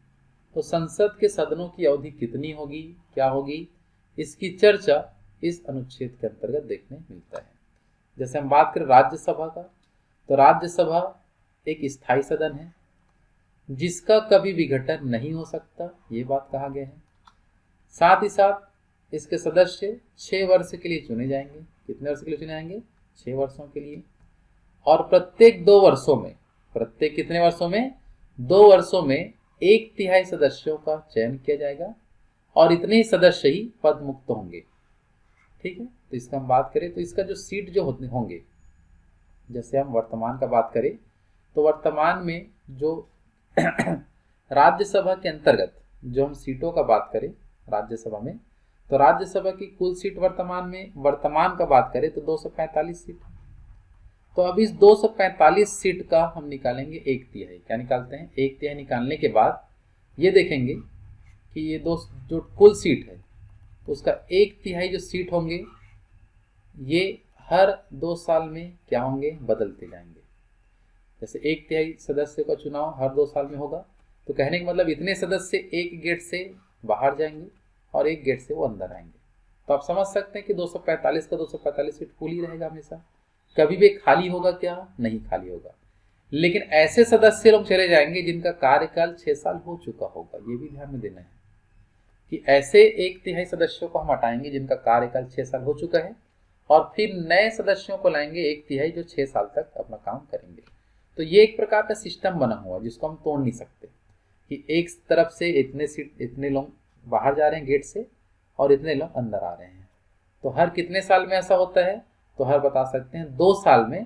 A: तो संसद के सदनों की अवधि कितनी होगी, क्या होगी, इसकी चर्चा इस अनुच्छेद के अंतर्गत देखने मिलता है। जैसे हम बात करें राज्यसभा का, तो राज्यसभा एक स्थायी सदन है जिसका कभी विघटन नहीं हो सकता, ये बात कहा गया है। साथ ही साथ इसके सदस्य 6 वर्ष के लिए चुने जाएंगे। कितने वर्ष के लिए चुने जाएंगे? 6 वर्षों के लिए। और प्रत्येक 2 वर्षों में प्रत्येक कितने वर्षों में? 2 वर्षों में 1/3 सदस्यों का चयन किया जाएगा और इतने ही सदस्य ही पद मुक्त होंगे। ठीक है, तो इसका हम बात करें तो इसका जो सीट जो होंगे, जैसे हम वर्तमान का बात करें तो वर्तमान में जो राज्यसभा के अंतर्गत जो हम सीटों का बात करें राज्यसभा में, तो राज्यसभा की कुल सीट वर्तमान का बात करें तो 245 सीट। तो अब इस 245 सीट का हम निकालेंगे 1/3। क्या निकालते हैं? 1/3 निकालने के बाद ये देखेंगे कि ये जो कुल सीट है उसका 1/3 जो सीट होंगे ये हर 2 साल में क्या होंगे? बदलते जाएंगे। जैसे 1/3 सदस्य का चुनाव हर 2 साल में होगा, तो कहने का मतलब इतने सदस्य एक गेट से बाहर जाएंगे और एक गेट से वो अंदर आएंगे। तो आप समझ सकते हैं कि 245 का 245 सीट फुल ही रहेगा हमेशा, कभी भी खाली होगा क्या? नहीं खाली होगा। लेकिन ऐसे सदस्य लोग चले जाएंगे जिनका कार्यकाल 6 साल हो चुका होगा। ये भी ध्यान में देना है कि ऐसे 1/3 सदस्यों को हम हटाएंगे जिनका कार्यकाल 6 साल हो चुका है और फिर नए सदस्यों को लाएंगे 1/3 जो 6 साल तक अपना काम करेंगे। तो ये एक प्रकार का सिस्टम बना हुआ जिसको हम तोड़ नहीं सकते कि एक तरफ से इतने लोग बाहर जा रहे हैं गेट से और इतने लोग अंदर आ रहे हैं। तो हर कितने साल में ऐसा होता है? तो हर बता सकते हैं 2 साल में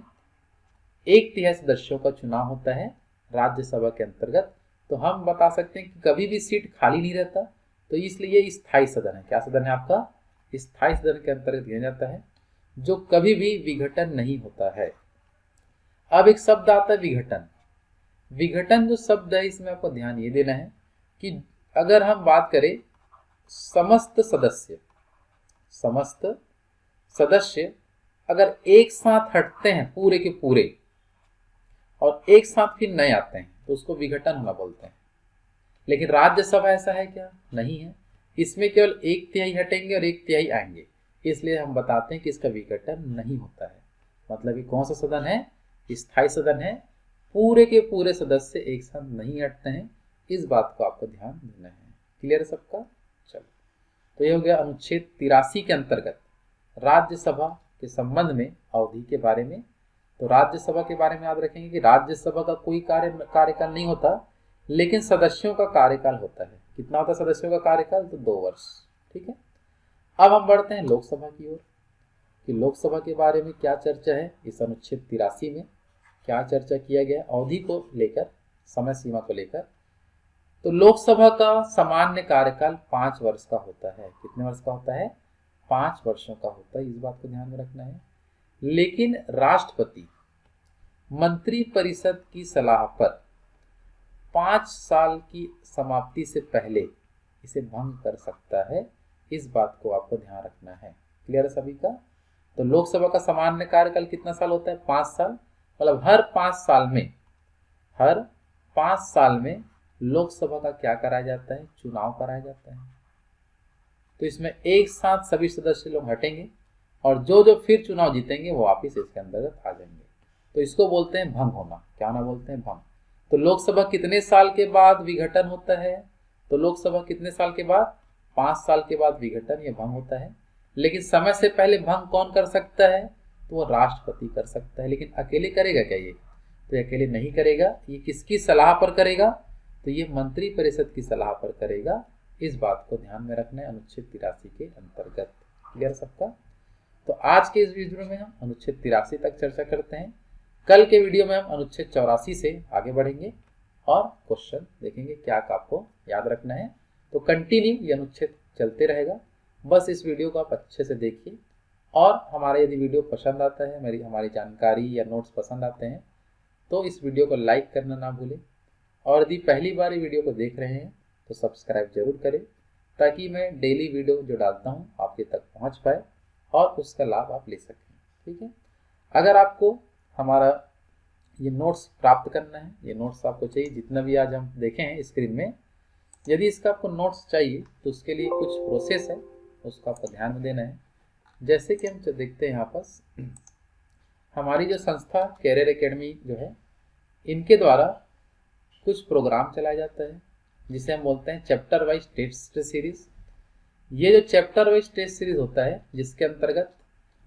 A: 1/3 सदस्यों का चुनाव होता है राज्यसभा के अंतर्गत। तो हम बता सकते हैं कि कभी भी सीट खाली नहीं रहता, तो इसलिए ये स्थायी सदन है। क्या सदन है आपका? स्थायी सदन के अंतर्गत दिया जाता है जो कभी भी विघटन नहीं होता है। अब एक शब्द आता है विघटन। विघटन जो शब्द है इसमें आपको ध्यान ये देना है कि अगर हम बात करें समस्त सदस्य अगर एक साथ हटते हैं पूरे के पूरे और एक साथ फिर नए आते हैं तो उसको विघटन होना बोलते हैं। लेकिन राज्यसभा ऐसा है क्या? नहीं है। इसमें केवल 1/3 हटेंगे और 1/3 आएंगे, इसलिए हम बताते हैं कि इसका विघटन नहीं होता है। मतलब ये कौन सा सदन है? स्थायी सदन है। पूरे के पूरे सदस्य एक साथ नहीं हटते हैं, इस बात को आपको ध्यान देना है। क्लियर है सबका? चलो, तो ये हो गया अनुच्छेद 83 के अंतर्गत राज्यसभा के संबंध में अवधि के बारे में। तो राज्यसभा के बारे में याद रखेंगे कि राज्यसभा का कोई कार्यकाल नहीं होता, लेकिन सदस्यों का कार्यकाल होता है। कितना होता है सदस्यों का कार्यकाल? तो 2 वर्ष। ठीक है, अब हम बढ़ते हैं लोकसभा की ओर कि लोकसभा के बारे में क्या चर्चा है। इस अनुच्छेद 83 में क्या चर्चा किया गया अवधि को लेकर, समय सीमा को लेकर। तो लोकसभा का सामान्य कार्यकाल 5 वर्ष का होता है। कितने वर्ष का होता है? 5 वर्षों का होता है, इस बात को ध्यान में रखना है। लेकिन राष्ट्रपति मंत्री परिषद की सलाह पर 5 साल की समाप्ति से पहले इसे भंग कर सकता है, इस बात को आपको ध्यान रखना है। क्लियर है सभी का? तो लोकसभा का सामान्य कार्यकाल कितना साल होता है? 5 साल। मतलब हर 5 साल में लोकसभा का क्या कराया जाता है? चुनाव कराया जाता है। तो इसमें एक साथ सभी सदस्य लोग हटेंगे और जो फिर चुनाव जीतेंगे वो वापिस इसके अंतर्गत आ जाएंगे। तो इसको बोलते हैं भंग होना। क्या होना बोलते हैं? भंग। तो लोकसभा कितने साल के बाद विघटन होता है? तो लोकसभा कितने साल के बाद? 5 साल के बाद विघटन या भंग होता है। लेकिन समय से पहले भंग कौन कर सकता है? तो वो राष्ट्रपति कर सकता है। लेकिन अकेले करेगा क्या ये? तो ये अकेले नहीं करेगा। ये किसकी सलाह पर करेगा? तो ये मंत्री परिषद की सलाह पर करेगा। इस बात को ध्यान में रखना है अनुच्छेद 83 के अंतर्गत। क्लियर सबका? तो आज के इस वीडियो में हम अनुच्छेद 83 तक चर्चा करते हैं। कल के वीडियो में हम अनुच्छेद 84 से आगे बढ़ेंगे और क्वेश्चन देखेंगे क्या आपको याद रखना है। तो कंटिन्यू ये अनुच्छेद चलते रहेगा। बस इस वीडियो को आप अच्छे से देखिए और हमारा यदि वीडियो पसंद आता है, हमारी जानकारी या नोट्स पसंद आते हैं तो इस वीडियो को लाइक करना ना भूलें। और यदि पहली बार ये वीडियो को देख रहे हैं तो सब्सक्राइब जरूर करें ताकि मैं डेली वीडियो जो डालता हूँ आपके तक पहुँच पाए और उसका लाभ आप ले सकें। ठीक है, अगर आपको हमारा ये नोट्स प्राप्त करना है, ये नोट्स आपको चाहिए जितना भी आज हम देखे हैं स्क्रीन में, यदि इसका आपको नोट्स चाहिए तो उसके लिए कुछ प्रोसेस है, उसको आपको ध्यान में देना है। जैसे कि हम देखते हैं यहाँ पर हमारी जो संस्था कैरियर एकेडमी जो है, इनके द्वारा कुछ प्रोग्राम चलाया जाता है जिसे हम बोलते हैं चैप्टर वाइज टेस्ट सीरीज। ये जो चैप्टर वाइज टेस्ट सीरीज होता है जिसके अंतर्गत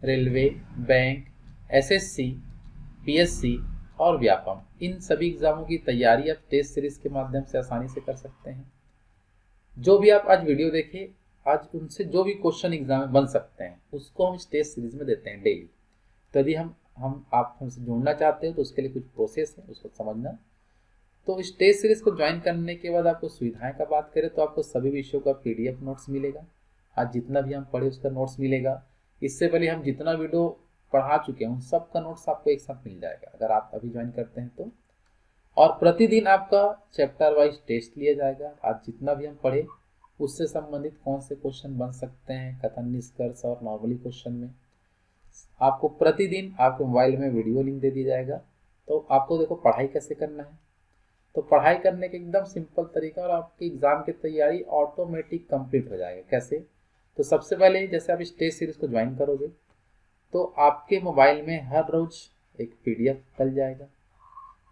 A: रेलवे, बैंक, एसएससी, पीएससी और व्यापम, इन सभी एग्जामों की तैयारी आप टेस्ट सीरीज के माध्यम से आसानी से कर सकते हैं। जो भी आप आज वीडियो देखे, आज उनसे जो भी क्वेश्चन एग्जाम में बन सकते हैं उसको हम इस टेस्ट सीरीज में देते हैं डेली। तो यदि आप हमसे जुड़ना चाहते हो तो उसके लिए कुछ प्रोसेस है, उसको समझना। तो इस टेस्ट सीरीज को ज्वाइन करने के बाद आपको सुविधाएं का बात करें तो आपको सभी विषयों का PDF नोट्स मिलेगा। आज जितना भी हम पढ़े उसका नोट्स मिलेगा। इससे पहले हम जितना वीडियो पढ़ा चुके हैं उन सब का नोट्स आपको एक साथ मिल जाएगा अगर आप अभी ज्वाइन करते हैं तो। और प्रतिदिन आपका चैप्टर वाइज टेस्ट लिया जाएगा। आज जितना भी हम पढ़े उससे संबंधित कौन से क्वेश्चन बन सकते हैं, कथन, निष्कर्ष और नॉर्मली क्वेश्चन में आपको प्रतिदिन आपके मोबाइल में वीडियो लिंक दे दिया जाएगा। तो आपको देखो पढ़ाई कैसे करना है। तो पढ़ाई करने के एकदम सिंपल तरीका और आपकी एग्जाम की तैयारी ऑटोमेटिक कंप्लीट हो जाएगा। कैसे? तो सबसे पहले जैसे आप इस टेस्ट सीरीज को ज्वाइन करोगे तो आपके मोबाइल में हर रोज एक PDF डल जाएगा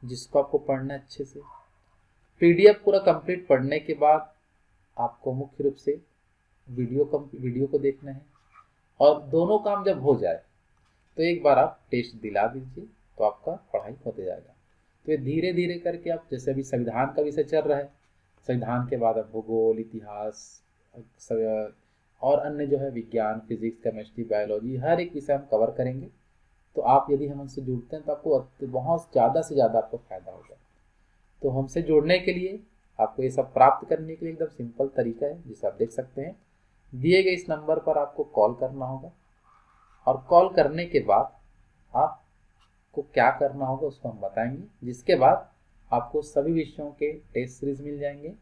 A: जिसको आपको पढ़ना है अच्छे से। PDF पूरा कंप्लीट पढ़ने के बाद आपको मुख्य रूप से वीडियो को देखना है। और दोनों काम जब हो जाए तो एक बार आप टेस्ट दिला दीजिए तो आपका पढ़ाई होते जाएगा। तो ये धीरे धीरे करके आप, जैसे अभी संविधान का विषय चल रहा है, संविधान के बाद आप भूगोल, इतिहास और अन्य जो है विज्ञान, फिजिक्स, केमिस्ट्री, बायोलॉजी, हर एक विषय हम कवर करेंगे। तो आप यदि हम हमसे जुड़ते हैं तो आपको बहुत ज़्यादा से ज़्यादा आपको फायदा होगा। तो हमसे जुड़ने के लिए, आपको ये सब प्राप्त करने के लिए एकदम सिंपल तरीका है जिसे आप देख सकते हैं। दिए गए इस नंबर पर आपको कॉल करना होगा और कॉल करने के बाद आपको क्या करना होगा उसको हम बताएंगे, जिसके बाद आपको सभी विषयों के टेस्ट सीरीज मिल जाएंगे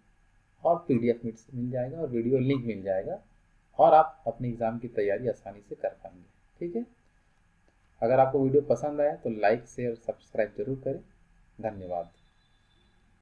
A: और PDF मिल जाएगा और वीडियो लिंक मिल जाएगा और आप अपने एग्जाम की तैयारी आसानी से कर पाएंगे। ठीक है? अगर आपको वीडियो पसंद आया तो लाइक, शेयर, सब्सक्राइब जरूर करें। धन्यवाद।